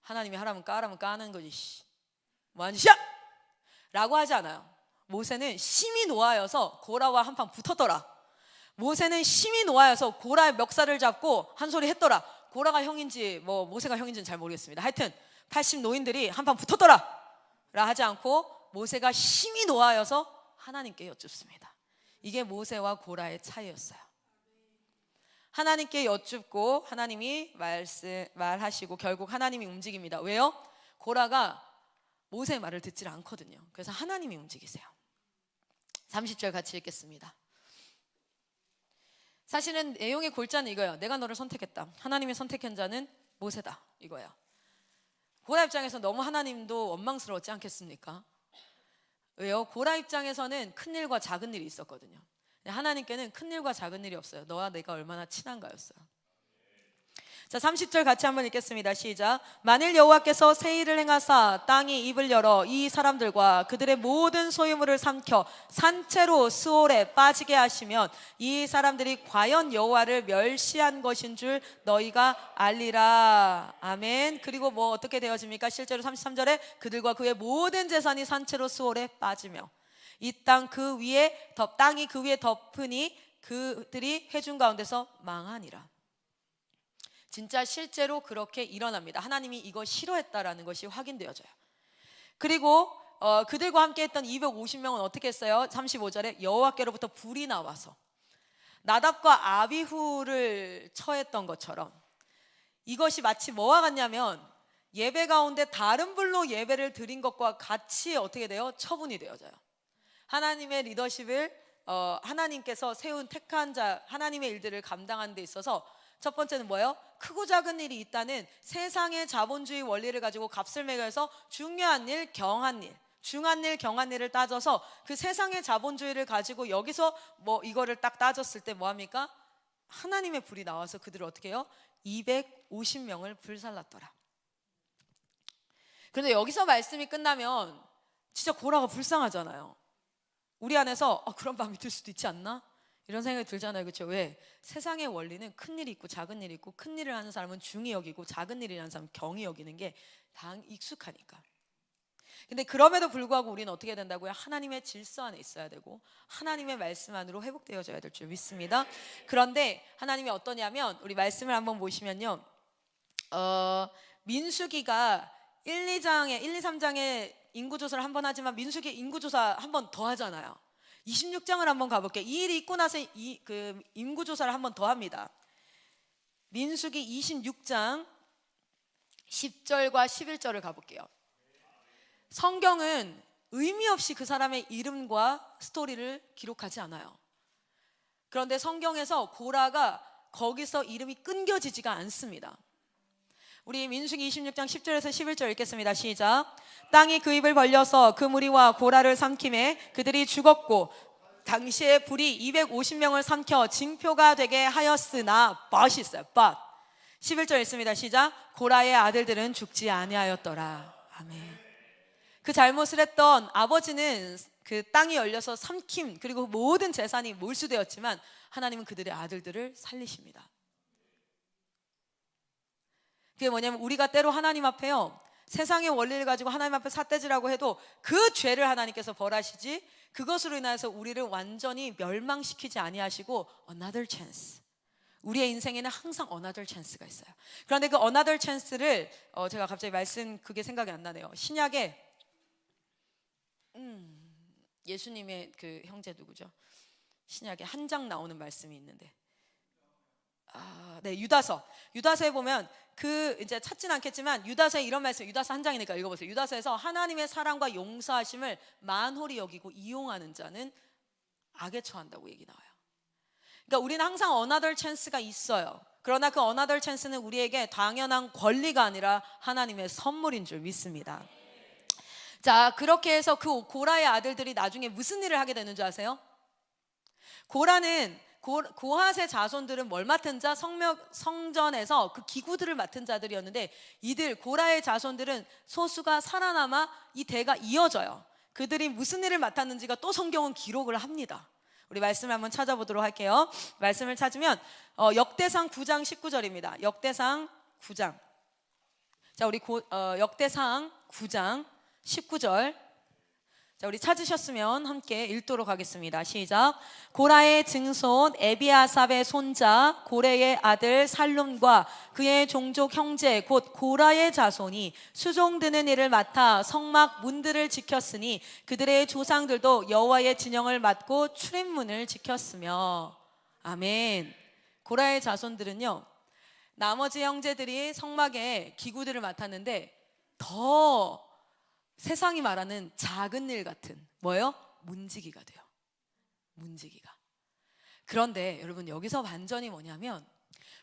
하나님이 하라면 까라면 까는 거지 뭐하는 짓이야! 라고 하지 않아요. 모세는 심히 노하여서 고라와 한판 붙었더라. 모세는 심히 노하여서 고라의 멱살을 잡고 한 소리 했더라. 고라가 형인지 뭐 모세가 형인지는 잘 모르겠습니다. 하여튼 80 노인들이 한판 붙었더라 라 하지 않고 모세가 심히 노하여서 하나님께 여쭙습니다. 이게 모세와 고라의 차이였어요. 하나님께 여쭙고 하나님이 말하시고 결국 하나님이 움직입니다. 왜요? 고라가 모세의 말을 듣질 않거든요. 그래서 하나님이 움직이세요. 30절 같이 읽겠습니다. 사실은 내용의 골자는 이거예요. 내가 너를 선택했다. 하나님이 선택한 자는 모세다. 이거예요. 고라 입장에서 너무 하나님도 원망스러웠지 않겠습니까? 왜요? 고라 입장에서는 큰 일과 작은 일이 있었거든요. 하나님께는 큰 일과 작은 일이 없어요. 너와 내가 얼마나 친한가였어요. 자 30절 같이 한번 읽겠습니다. 시작. 만일 여호와께서 새 일을 행하사 땅이 입을 열어 이 사람들과 그들의 모든 소유물을 삼켜 산채로 스올에 빠지게 하시면 이 사람들이 과연 여호와를 멸시한 것인 줄 너희가 알리라. 아멘. 그리고 뭐 어떻게 되어집니까? 실제로 33절에 그들과 그의 모든 재산이 산채로 스올에 빠지며 이 땅이 그 위에 덮으니 그들이 회중 가운데서 망하니라. 진짜 실제로 그렇게 일어납니다. 하나님이 이거 싫어했다라는 것이 확인되어져요. 그리고 그들과 함께 했던 250명은 어떻게 했어요? 35절에 여호와께로부터 불이 나와서 나답과 아비후를 처했던 것처럼 이것이 마치 뭐와 같냐면 예배 가운데 다른 불로 예배를 드린 것과 같이 어떻게 돼요? 처분이 되어져요. 하나님의 리더십을 하나님께서 세운 택한 자, 하나님의 일들을 감당하는 데 있어서 첫 번째는 뭐예요? 크고 작은 일이 있다는 세상의 자본주의 원리를 가지고 값을 매겨서 중요한 일, 경한 일, 중한 일, 경한 일을 따져서 그 세상의 자본주의를 가지고 여기서 뭐 이거를 딱 따졌을 때 뭐합니까? 하나님의 불이 나와서 그들을 어떻게 해요? 250명을 불살랐더라. 그런데 여기서 말씀이 끝나면 진짜 고라가 불쌍하잖아요. 우리 안에서 그런 마음이 들 수도 있지 않나? 이런 생각이 들잖아요. 그렇죠? 왜? 세상의 원리는 큰 일이 있고 작은 일이 있고, 큰 일을 하는 사람은 중히 여기고 작은 일을 하는 사람은 경히 여기는 게 다 익숙하니까. 근데 그럼에도 불구하고 우리는 어떻게 해야 된다고요? 하나님의 질서 안에 있어야 되고 하나님의 말씀 안으로 회복되어져야 될 줄 믿습니다. 그런데 하나님이 어떠냐면, 우리 말씀을 한번 보시면요, 민수기가 1, 2장에 1, 2, 3장에 인구조사를 한 번 하지만 민수기 인구조사 한 번 더 하잖아요. 26장을 한번 가볼게요. 이 일이 있고 나서 그 인구조사를 한 번 더 합니다. 민수기 26장 10절과 11절을 가볼게요. 성경은 의미 없이 그 사람의 이름과 스토리를 기록하지 않아요. 그런데 성경에서 고라가 거기서 이름이 끊겨지지가 않습니다. 우리 민수기 26장 10절에서 11절 읽겠습니다. 시작. 땅이 그 입을 벌려서 그 무리와 고라를 삼킴에 그들이 죽었고 당시에 불이 250명을 삼켜 징표가 되게 하였으나 but 있어요. but 11절 읽습니다. 시작. 고라의 아들들은 죽지 아니하였더라. 아멘. 그 잘못을 했던 아버지는 그 땅이 열려서 삼킴 그리고 모든 재산이 몰수되었지만 하나님은 그들의 아들들을 살리십니다. 그게 뭐냐면, 우리가 때로 하나님 앞에요, 세상의 원리를 가지고 하나님 앞에 삿대질하고 해도 그 죄를 하나님께서 벌하시지, 그것으로 인해서 우리를 완전히 멸망시키지 아니하시고 another chance, 우리의 인생에는 항상 another chance가 있어요. 그런데 그 another chance를 제가 갑자기 그게 생각이 안 나네요. 신약에 예수님의 그 형제 누구죠? 신약에 한 장 나오는 말씀이 있는데, 네, 유다서에 보면 이제 찾진 않겠지만 유다서에 이런 말씀, 유다서 한 장이니까 읽어보세요. 유다서에서 하나님의 사랑과 용서하심을 만홀히 여기고 이용하는 자는 악에 처한다고 얘기 나와요. 그러니까 우리는 항상 another chance가 있어요. 그러나 그 another chance는 우리에게 당연한 권리가 아니라 하나님의 선물인 줄 믿습니다. 자, 그렇게 해서 그 고라의 아들들이 나중에 무슨 일을 하게 되는 줄 아세요? 고핫의 자손들은 뭘 맡은 자? 성전에서 그 기구들을 맡은 자들이었는데, 이들 고라의 자손들은 소수가 살아남아 이 대가 이어져요. 그들이 무슨 일을 맡았는지가 또 성경은 기록을 합니다. 우리 말씀을 한번 찾아보도록 할게요. 말씀을 찾으면 역대상 9장 19절입니다. 역대상 9장. 자, 우리 역대상 9장 19절. 자, 우리 찾으셨으면 함께 읽도록 하겠습니다. 시작. 고라의 증손 에비아삽의 손자 고레의 아들 살룸과 그의 종족 형제 곧 고라의 자손이 수종드는 일을 맡아 성막 문들을 지켰으니 그들의 조상들도 여호와의 진영을 맡고 출입문을 지켰으며. 아멘. 고라의 자손들은요, 나머지 형제들이 성막의 기구들을 맡았는데 더 세상이 말하는 작은 일 같은 뭐예요? 문지기가 돼요. 문지기가. 그런데 여러분, 여기서 반전이 뭐냐면,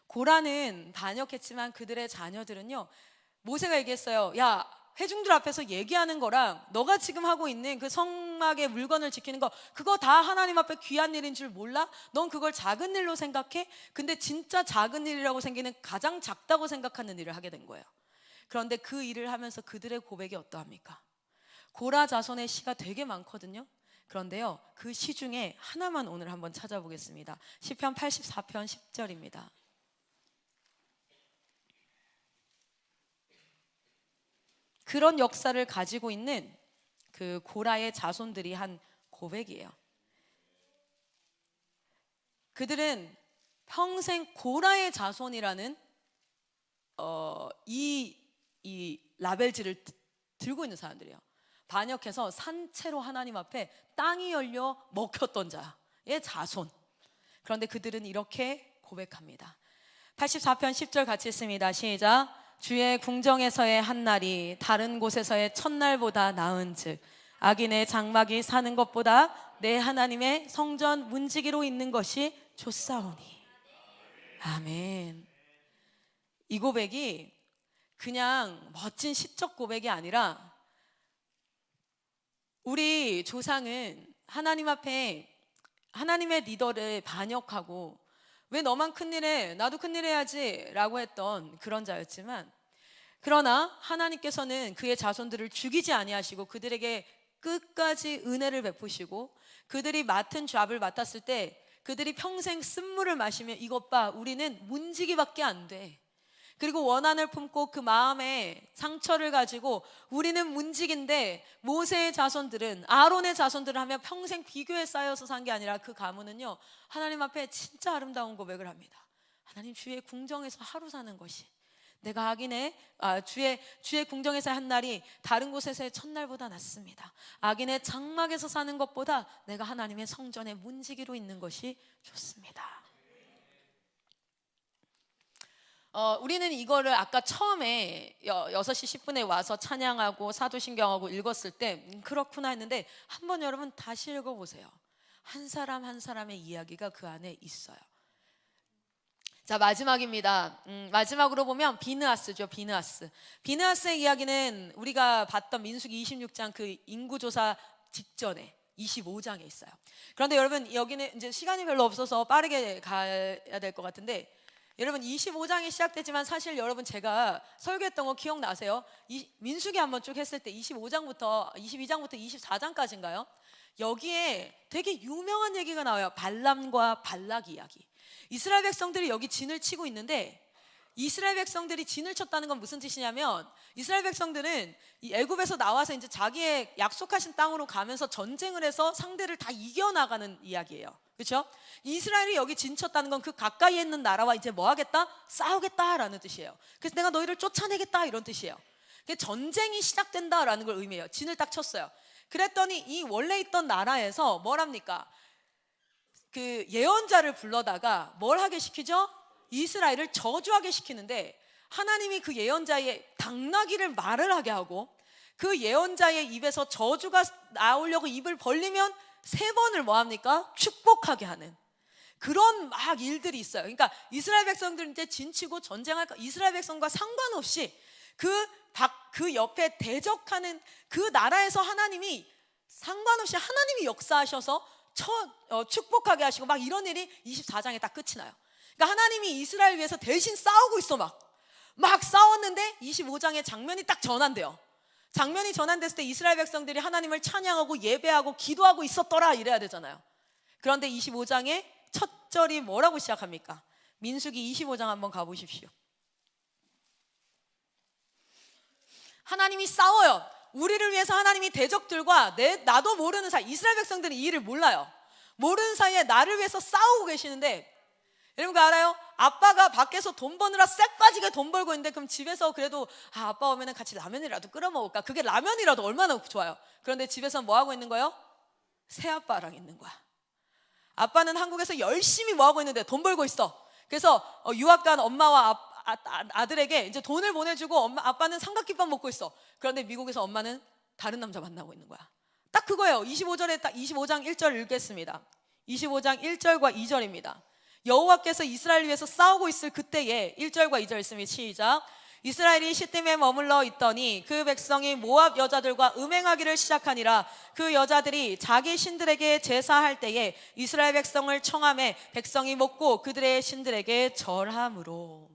고라는 반역했지만 그들의 자녀들은요, 모세가 얘기했어요. 야, 회중들 앞에서 얘기하는 거랑 너가 지금 하고 있는 그 성막의 물건을 지키는 거, 그거 다 하나님 앞에 귀한 일인 줄 몰라? 넌 그걸 작은 일로 생각해? 근데 진짜 작은 일이라고 생기는 가장 작다고 생각하는 일을 하게 된 거예요. 그런데 그 일을 하면서 그들의 고백이 어떠합니까? 고라 자손의 시가 되게 많거든요. 그런데요, 그 시 중에 하나만 오늘 한번 찾아보겠습니다. 시편 84편 10절입니다. 그런 역사를 가지고 있는 그 고라의 자손들이 한 고백이에요. 그들은 평생 고라의 자손이라는 이 라벨지를 들고 있는 사람들이에요. 반역해서 산채로 하나님 앞에 땅이 열려 먹혔던 자의 자손. 그런데 그들은 이렇게 고백합니다. 84편 10절 같이 읽습니다. 시작. 주의 궁정에서의 한날이 다른 곳에서의 첫날보다 나은즉 악인의 장막이 사는 것보다 내 하나님의 성전 문지기로 있는 것이 좋사오니. 아멘. 이 고백이 그냥 멋진 시적 고백이 아니라 우리 조상은 하나님 앞에 하나님의 리더를 반역하고 왜 너만 큰일해 나도 큰일 해야지 라고 했던 그런 자였지만, 그러나 하나님께서는 그의 자손들을 죽이지 아니하시고 그들에게 끝까지 은혜를 베푸시고, 그들이 맡은 잡을 맡았을 때 그들이 평생 쓴물을 마시며 이것 봐 우리는 문지기밖에 안 돼, 그리고 원한을 품고 그 마음에 상처를 가지고 우리는 문지기인데, 모세의 자손들은 아론의 자손들을 하며 평생 비교에 쌓여서 산 게 아니라 그 가문은요 하나님 앞에 진짜 아름다운 고백을 합니다. 하나님, 주의 궁정에서 하루 사는 것이 내가 악인의 주의 궁정에서의 한 날이 다른 곳에서의 첫날보다 낫습니다. 악인의 장막에서 사는 것보다 내가 하나님의 성전에 문지기로 있는 것이 좋습니다. 우리는 이거를 아까 처음에 6시 10분에 와서 찬양하고 사도신경하고 읽었을 때 그렇구나 했는데, 한번 여러분 다시 읽어보세요. 한 사람 한 사람의 이야기가 그 안에 있어요. 자, 마지막입니다. 마지막으로 보면 비느하스죠. 비느하스의 이야기는 우리가 봤던 민수기 26장 그 인구조사 직전에 25장에 있어요. 그런데 여러분, 여기는 이제 시간이 별로 없어서 빠르게 가야 될 것 같은데, 여러분 25장이 시작되지만 사실 여러분 제가 설교했던 거 기억나세요? 민수기 한번 쭉 했을 때 22장부터 24장까지인가요? 여기에 되게 유명한 얘기가 나와요. 발람과 발락 이야기. 이스라엘 백성들이 여기 진을 치고 있는데, 이스라엘 백성들이 진을 쳤다는 건 무슨 뜻이냐면, 이스라엘 백성들은 이 애굽에서 나와서 이제 자기의 약속하신 땅으로 가면서 전쟁을 해서 상대를 다 이겨나가는 이야기예요. 그렇죠? 이스라엘이 여기 진쳤다는 건 그 가까이에 있는 나라와 이제 뭐 하겠다? 싸우겠다라는 뜻이에요. 그래서 내가 너희를 쫓아내겠다 이런 뜻이에요. 전쟁이 시작된다라는 걸 의미해요. 진을 딱 쳤어요. 그랬더니 이 원래 있던 나라에서 뭘 합니까? 그 예언자를 불러다가 뭘 하게 시키죠? 이스라엘을 저주하게 시키는데, 하나님이 그 예언자의 당나귀를 말을 하게 하고 그 예언자의 입에서 저주가 나오려고 입을 벌리면 3번을 뭐 합니까? 축복하게 하는 그런 막 일들이 있어요. 그러니까 이스라엘 백성들 이제 진치고 전쟁할까, 이스라엘 백성과 상관없이 그 옆에 대적하는 그 나라에서 하나님이 상관없이 하나님이 역사하셔서 축복하게 하시고 막 이런 일이 24장에 딱 끝이 나요. 그러니까 하나님이 이스라엘 위해서 대신 싸우고 있어. 막 싸웠는데 25장에 장면이 딱 전환돼요. 장면이 전환됐을 때 이스라엘 백성들이 하나님을 찬양하고 예배하고 기도하고 있었더라 이래야 되잖아요. 그런데 25장에 첫 절이 뭐라고 시작합니까? 민수기 25장 한번 가보십시오. 하나님이 싸워요. 우리를 위해서 하나님이 대적들과 나도 모르는 사이, 이스라엘 백성들은 이 일을 몰라요. 모르는 사이에 나를 위해서 싸우고 계시는데, 여러분 그거 알아요? 아빠가 밖에서 돈 버느라 쎄 빠지게 돈 벌고 있는데, 그럼 집에서 그래도 아빠 오면 같이 라면이라도 끓여 먹을까? 그게 라면이라도 얼마나 좋아요. 그런데 집에서 뭐 하고 있는 거예요? 새아빠랑 있는 거야. 아빠는 한국에서 열심히 뭐 하고 있는데 돈 벌고 있어. 그래서 유학 간 엄마와 아들에게 이제 돈을 보내주고 아빠는 삼각김밥 먹고 있어. 그런데 미국에서 엄마는 다른 남자 만나고 있는 거야. 딱 그거예요. 25절에 딱 25장 1절 읽겠습니다. 25장 1절과 2절입니다. 여호와께서 이스라엘 위해서 싸우고 있을 그때에 1절과 2절 있으면 시작. 이스라엘이 시딤에 머물러 있더니 그 백성이 모압 여자들과 음행하기를 시작하니라. 그 여자들이 자기 신들에게 제사할 때에 이스라엘 백성을 청하매 백성이 먹고 그들의 신들에게 절함으로.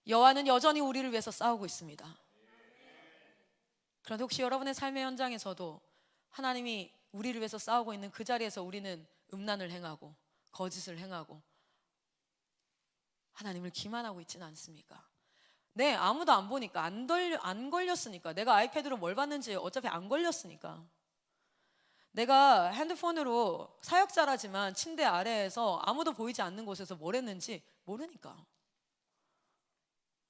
여호와는 여전히 우리를 위해서 싸우고 있습니다. 그런데 혹시 여러분의 삶의 현장에서도 하나님이 우리를 위해서 싸우고 있는 그 자리에서 우리는 음란을 행하고 거짓을 행하고 하나님을 기만하고 있지는 않습니까? 네, 아무도 안 보니까, 안 걸렸으니까. 내가 아이패드로 뭘 봤는지 어차피 안 걸렸으니까. 내가 핸드폰으로 사역자라지만 침대 아래에서 아무도 보이지 않는 곳에서 뭘 했는지 모르니까.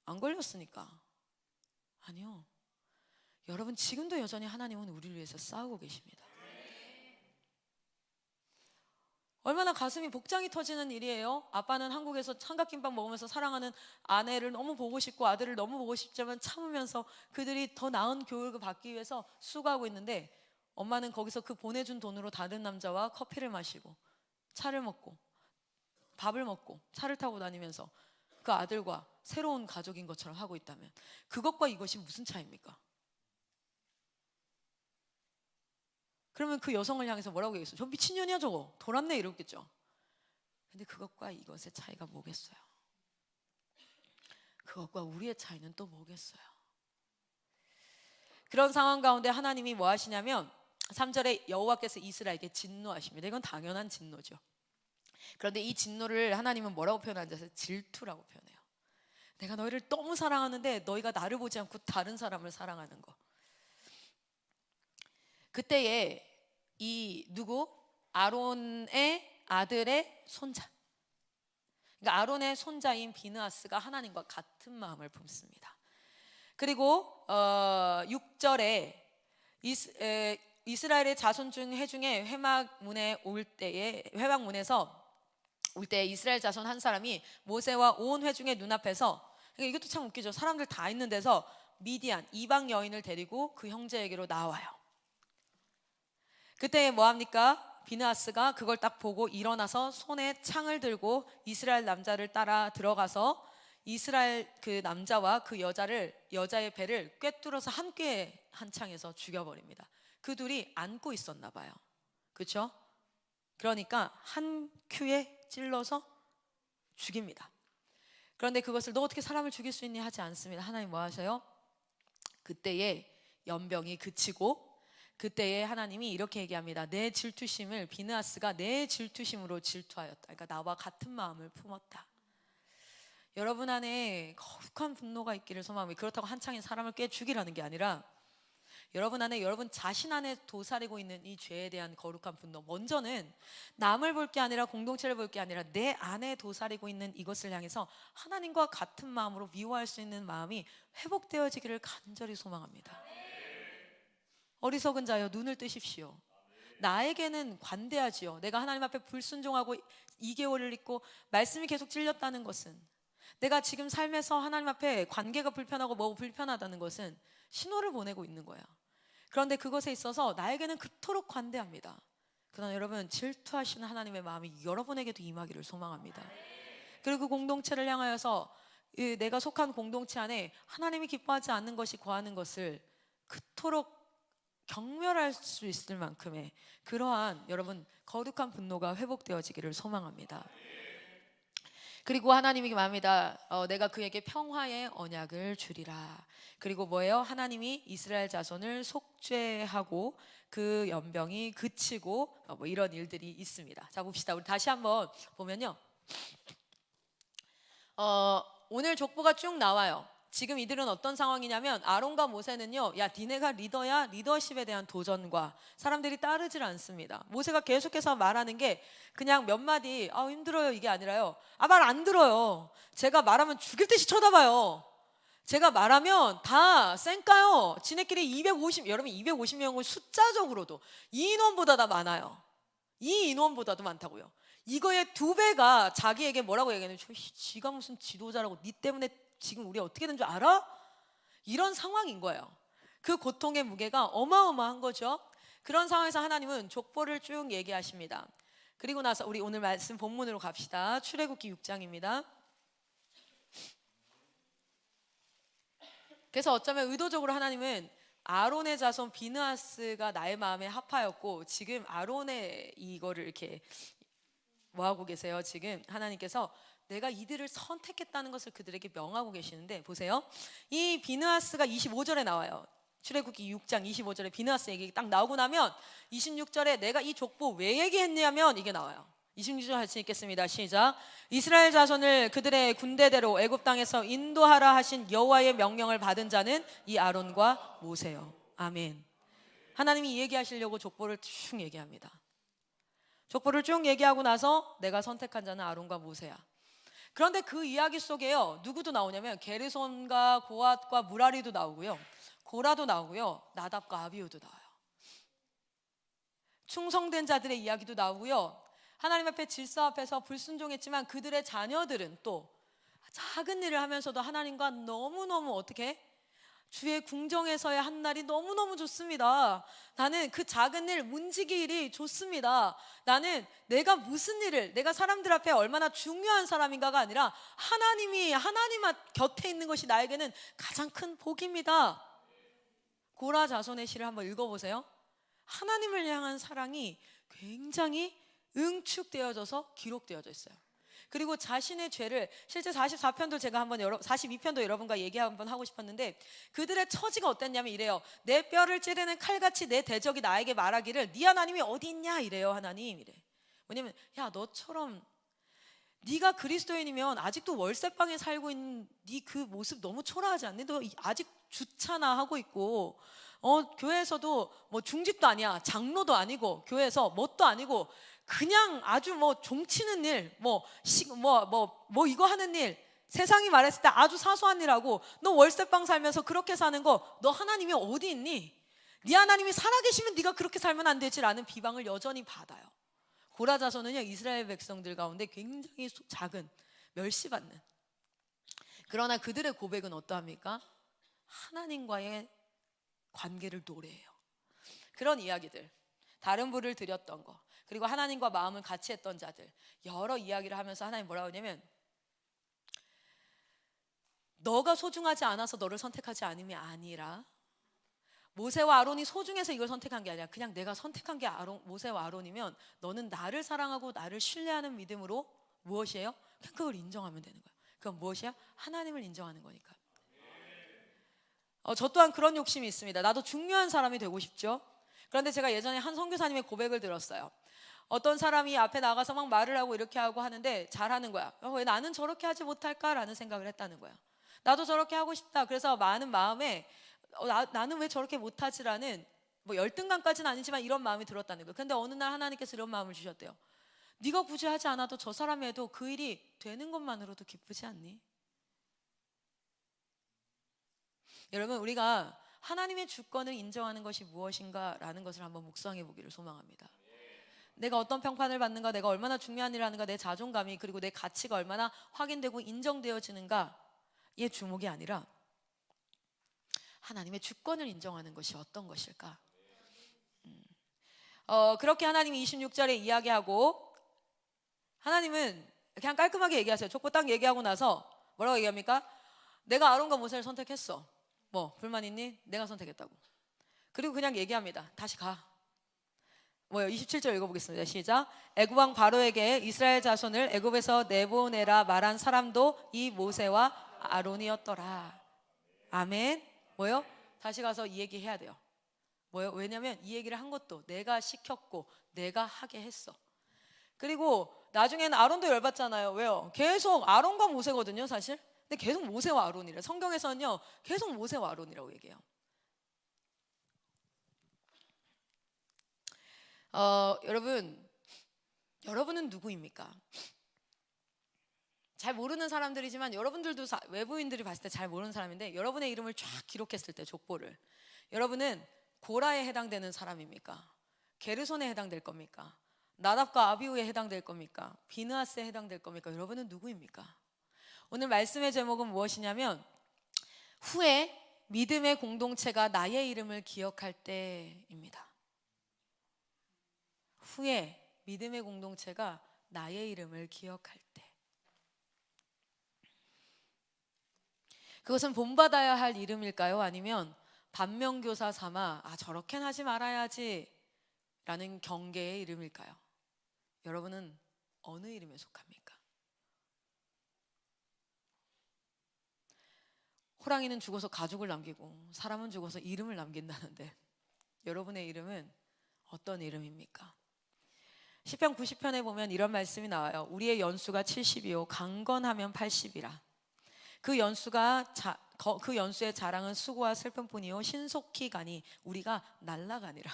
안 걸렸으니까. 아니요, 여러분 지금도 여전히 하나님은 우리를 위해서 싸우고 계십니다. 얼마나 가슴이 복장이 터지는 일이에요. 아빠는 한국에서 삼각김밥 먹으면서 사랑하는 아내를 너무 보고 싶고 아들을 너무 보고 싶지만 참으면서 그들이 더 나은 교육을 받기 위해서 수고하고 있는데, 엄마는 거기서 그 보내준 돈으로 다른 남자와 커피를 마시고 차를 먹고 밥을 먹고 차를 타고 다니면서 그 아들과 새로운 가족인 것처럼 하고 있다면, 그것과 이것이 무슨 차이입니까? 그러면 그 여성을 향해서 뭐라고 얘기했어요? 저 미친년이야 저거, 돌았네, 이러겠죠. 근데 그것과 이것의 차이가 뭐겠어요? 그것과 우리의 차이는 또 뭐겠어요? 그런 상황 가운데 하나님이 뭐 하시냐면 3절에 여호와께서 이스라엘에게 진노하십니다. 이건 당연한 진노죠. 그런데 이 진노를 하나님은 뭐라고 표현하는지 질투라고 표현해요. 내가 너희를 너무 사랑하는데 너희가 나를 보지 않고 다른 사람을 사랑하는 거. 그때에 이 누구? 아론의 아들의 손자, 그러니까 아론의 손자인 비느하스가 하나님과 같은 마음을 품습니다. 그리고 6절에 이스라엘의 자손 중 회중에 회막문에서 올 때에 이스라엘 자손 한 사람이 모세와 온 회중의 눈앞에서, 그러니까 이것도 참 웃기죠. 사람들 다 있는 데서 미디안 이방 여인을 데리고 그 형제에게로 나와요. 그때 뭐합니까? 비느하스가 그걸 딱 보고 일어나서 손에 창을 들고 이스라엘 남자를 따라 들어가서 이스라엘 그 남자와 그 여자의 배를 꿰뚫어서 함께 한 창에서 죽여버립니다. 그 둘이 안고 있었나 봐요. 그렇죠? 그러니까 한 큐에 찔러서 죽입니다. 그런데 그것을 너 어떻게 사람을 죽일 수 있니 하지 않습니다. 하나님 뭐 하셔요? 그때에 연병이 그치고, 그때에 하나님이 이렇게 얘기합니다. 내 질투심을, 비느하스가 내 질투심으로 질투하였다. 그러니까 나와 같은 마음을 품었다. 여러분 안에 거룩한 분노가 있기를 소망합니다. 그렇다고 한창에 사람을 꽤 죽이라는 게 아니라, 여러분 안에, 여러분 자신 안에 도사리고 있는 이 죄에 대한 거룩한 분노, 먼저는 남을 볼 게 아니라, 공동체를 볼 게 아니라 내 안에 도사리고 있는 이것을 향해서 하나님과 같은 마음으로 미워할 수 있는 마음이 회복되어지기를 간절히 소망합니다. 어리석은 자여 눈을 뜨십시오. 나에게는 관대하지요. 내가 하나님 앞에 불순종하고 2개월을 있고 말씀이 계속 찔렸다는 것은, 내가 지금 삶에서 하나님 앞에 관계가 불편하고 뭐 불편하다는 것은 신호를 보내고 있는 거야. 그런데 그것에 있어서 나에게는 그토록 관대합니다. 그러나 여러분, 질투하시는 하나님의 마음이 여러분에게도 임하기를 소망합니다. 그리고 공동체를 향하여서 내가 속한 공동체 안에 하나님이 기뻐하지 않는 것이 거하는 것을 그토록 경멸할 수 있을 만큼의 그러한 여러분 거룩한 분노가 회복되어지기를 소망합니다. 그리고 하나님이 말합니다. 내가 그에게 평화의 언약을 주리라. 그리고 뭐예요? 하나님이 이스라엘 자손을 속죄하고 그 연병이 그치고 뭐 이런 일들이 있습니다. 자, 봅시다. 우리 다시 한번 보면요, 오늘 족보가 쭉 나와요. 지금 이들은 어떤 상황이냐면, 아론과 모세는요, 야 니네가 리더야, 리더십에 대한 도전과 사람들이 따르질 않습니다. 모세가 계속해서 말하는 게 그냥 몇 마디 힘들어요 이게 아니라요, 말 안 들어요. 제가 말하면 죽일 듯이 쳐다봐요. 제가 말하면 다 쌩까요. 지네끼리 250, 여러분 250명은 숫자적으로도 이 인원보다 다 많아요. 이 인원보다도 많다고요. 이거의 2배가 자기에게 뭐라고 얘기하냐면, 지가 무슨 지도자라고, 니 때문에 지금 우리 어떻게 된 줄 알아? 이런 상황인 거예요. 그 고통의 무게가 어마어마한 거죠. 그런 상황에서 하나님은 족보를 쭉 얘기하십니다. 그리고 나서 우리 오늘 말씀 본문으로 갑시다. 출애굽기 6장입니다. 그래서 어쩌면 의도적으로 하나님은 아론의 자손 비느하스가 나의 마음에 합하였고, 지금 아론의 이거를 이렇게 뭐 하고 계세요? 지금 하나님께서 내가 이들을 선택했다는 것을 그들에게 명하고 계시는데, 보세요. 이 비느하스가 25절에 나와요. 출애굽기 6장 25절에 비느하스 얘기 딱 나오고 나면 26절에 내가 이 족보 왜 얘기했냐면 이게 나와요. 26절 같이 읽겠습니다. 시작. 이스라엘 자손을 그들의 군대대로 애굽 땅에서 인도하라 하신 여호와의 명령을 받은 자는 이 아론과 모세요. 아멘. 하나님이 얘기하시려고 족보를 쭉 얘기합니다. 족보를 쭉 얘기하고 나서 내가 선택한 자는 아론과 모세야. 그런데 그 이야기 속에요, 누구도 나오냐면 게르손과 고앗과 무라리도 나오고요, 고라도 나오고요, 나답과 아비후도 나와요. 충성된 자들의 이야기도 나오고요, 하나님 앞에 질서 앞에서 불순종했지만 그들의 자녀들은 또 작은 일을 하면서도 하나님과 너무너무 어떻게 주의 궁정에서의 한 날이 너무너무 좋습니다. 나는 그 작은 일, 문지기 일이 좋습니다. 나는 내가 무슨 일을, 내가 사람들 앞에 얼마나 중요한 사람인가가 아니라 하나님 곁에 있는 것이 나에게는 가장 큰 복입니다. 고라 자손의 시를 한번 읽어보세요. 하나님을 향한 사랑이 굉장히 응축되어져서 기록되어져 있어요. 그리고 자신의 죄를, 실제 44편도 제가 한번 42편도 여러분과 얘기 한번 하고 싶었는데, 그들의 처지가 어땠냐면 이래요. 내 뼈를 찌르는 칼같이 내 대적이 나에게 말하기를 네 하나님이 어디 있냐 이래요. 하나님 이래. 왜냐면 야, 너처럼 네가 그리스도인이면 아직도 월세방에 살고 있는 네 그 모습 너무 초라하지 않니? 너 아직 주차나 하고 있고, 교회에서도 뭐 중직도 아니야, 장로도 아니고, 교회에서 뭣도 아니고, 그냥 아주 뭐 종치는 일, 뭐 이거 하는 일, 세상이 말했을 때 아주 사소한 일하고, 너 월세방 살면서 그렇게 사는 거, 너 하나님이 어디 있니? 네 하나님이 살아계시면 네가 그렇게 살면 안 되지라는 비방을 여전히 받아요. 고라 자손은요, 이스라엘 백성들 가운데 굉장히 작은, 멸시받는. 그러나 그들의 고백은 어떠합니까? 하나님과의 관계를 노래해요. 그런 이야기들, 다른 불을 드렸던 거, 그리고 하나님과 마음을 같이 했던 자들, 여러 이야기를 하면서 하나님 뭐라고 하냐면, 너가 소중하지 않아서 너를 선택하지 않음이 아니라, 모세와 아론이 소중해서 이걸 선택한 게 아니라 그냥 내가 선택한 게 모세와 아론이면 너는 나를 사랑하고 나를 신뢰하는 믿음으로 무엇이에요? 그냥 그걸 인정하면 되는 거예요. 그건 무엇이야? 하나님을 인정하는 거니까. 저 또한 그런 욕심이 있습니다. 나도 중요한 사람이 되고 싶죠. 그런데 제가 예전에 한 선교사님의 고백을 들었어요. 어떤 사람이 앞에 나가서 막 말을 하고 이렇게 하고 하는데 잘하는 거야. 왜 나는 저렇게 하지 못할까라는 생각을 했다는 거야. 나도 저렇게 하고 싶다. 그래서 많은 마음에 나는 왜 저렇게 못하지라는, 뭐 열등감까지는 아니지만 이런 마음이 들었다는 거예요. 근데 어느 날 하나님께서 이런 마음을 주셨대요. 네가 굳이 하지 않아도 저 사람이 해도 그 일이 되는 것만으로도 기쁘지 않니? 여러분, 우리가 하나님의 주권을 인정하는 것이 무엇인가라는 것을 한번 묵상해 보기를 소망합니다. 내가 어떤 평판을 받는가, 내가 얼마나 중요한 일을 하는가, 내 자존감이, 그리고 내 가치가 얼마나 확인되고 인정되어지는가의 주목이 아니라 하나님의 주권을 인정하는 것이 어떤 것일까? 그렇게 하나님이 26절에 이야기하고, 하나님은 그냥 깔끔하게 얘기하세요. 족보 딱 얘기하고 나서 뭐라고 얘기합니까? 내가 아론과 모세를 선택했어. 뭐 불만 있니? 내가 선택했다고. 그리고 그냥 얘기합니다. 다시 가. 27절 읽어보겠습니다. 시작. 애굽 왕 바로에게 이스라엘 자손을 애굽에서 내보내라 말한 사람도 이 모세와 아론이었더라. 아멘. 뭐요? 다시 가서 이 얘기 해야 돼요. 뭐요? 왜냐면 이 얘기를 한 것도 내가 시켰고 내가 하게 했어. 그리고 나중에는 아론도 열받잖아요. 왜요? 계속 아론과 모세거든요, 사실. 근데 계속 모세와 아론이래. 성경에서는요, 계속 모세와 아론이라고 얘기해요. 여러분은 누구입니까? 잘 모르는 사람들이지만 여러분들도 외부인들이 봤을 때 잘 모르는 사람인데, 여러분의 이름을 쫙 기록했을 때 족보를, 여러분은 고라에 해당되는 사람입니까? 게르손에 해당될 겁니까? 나답과 아비후에 해당될 겁니까? 비느하스에 해당될 겁니까? 여러분은 누구입니까? 오늘 말씀의 제목은 무엇이냐면, 후에 믿음의 공동체가 나의 이름을 기억할 때입니다. 후에 믿음의 공동체가 나의 이름을 기억할 때, 그것은 본받아야 할 이름일까요? 아니면 반면교사 삼아 저렇게는 하지 말아야지 라는 경계의 이름일까요? 여러분은 어느 이름에 속합니까? 호랑이는 죽어서 가죽을 남기고 사람은 죽어서 이름을 남긴다는데, 여러분의 이름은 어떤 이름입니까? 시편 90편에 보면 이런 말씀이 나와요. 우리의 연수가 70이요 강건하면 80이라. 그 연수의 자랑은 수고와 슬픔뿐이요 신속히 가니 우리가 날아가니라.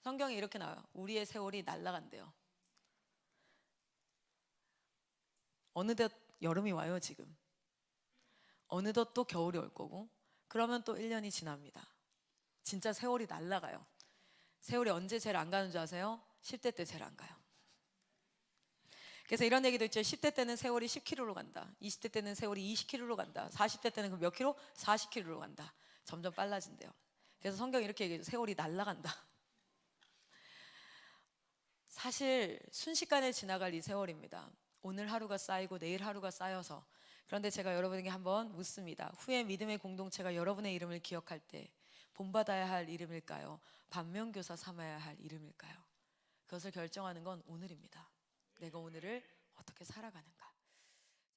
성경에 이렇게 나와요. 우리의 세월이 날아간대요. 어느덧 여름이 와요. 지금 어느덧 또 겨울이 올 거고, 그러면 또 1년이 지납니다. 진짜 세월이 날아가요. 세월이 언제 제일 안 가는 줄 아세요? 10대 때 제일 안 가요. 그래서 이런 얘기도 있죠. 10대 때는 세월이 10km로 간다. 20대 때는 세월이 20km로 간다. 40대 때는 몇 킬로? 40km로 간다. 점점 빨라진대요. 그래서 성경이 이렇게 얘기해요. 세월이 날아간다. 사실 순식간에 지나갈 이 세월입니다. 오늘 하루가 쌓이고 내일 하루가 쌓여서. 그런데 제가 여러분에게 한번 묻습니다. 후에 믿음의 공동체가 여러분의 이름을 기억할 때 본받아야 할 이름일까요? 반면교사 삼아야 할 이름일까요? 그것을 결정하는 건 오늘입니다. 내가 오늘을 어떻게 살아가는가.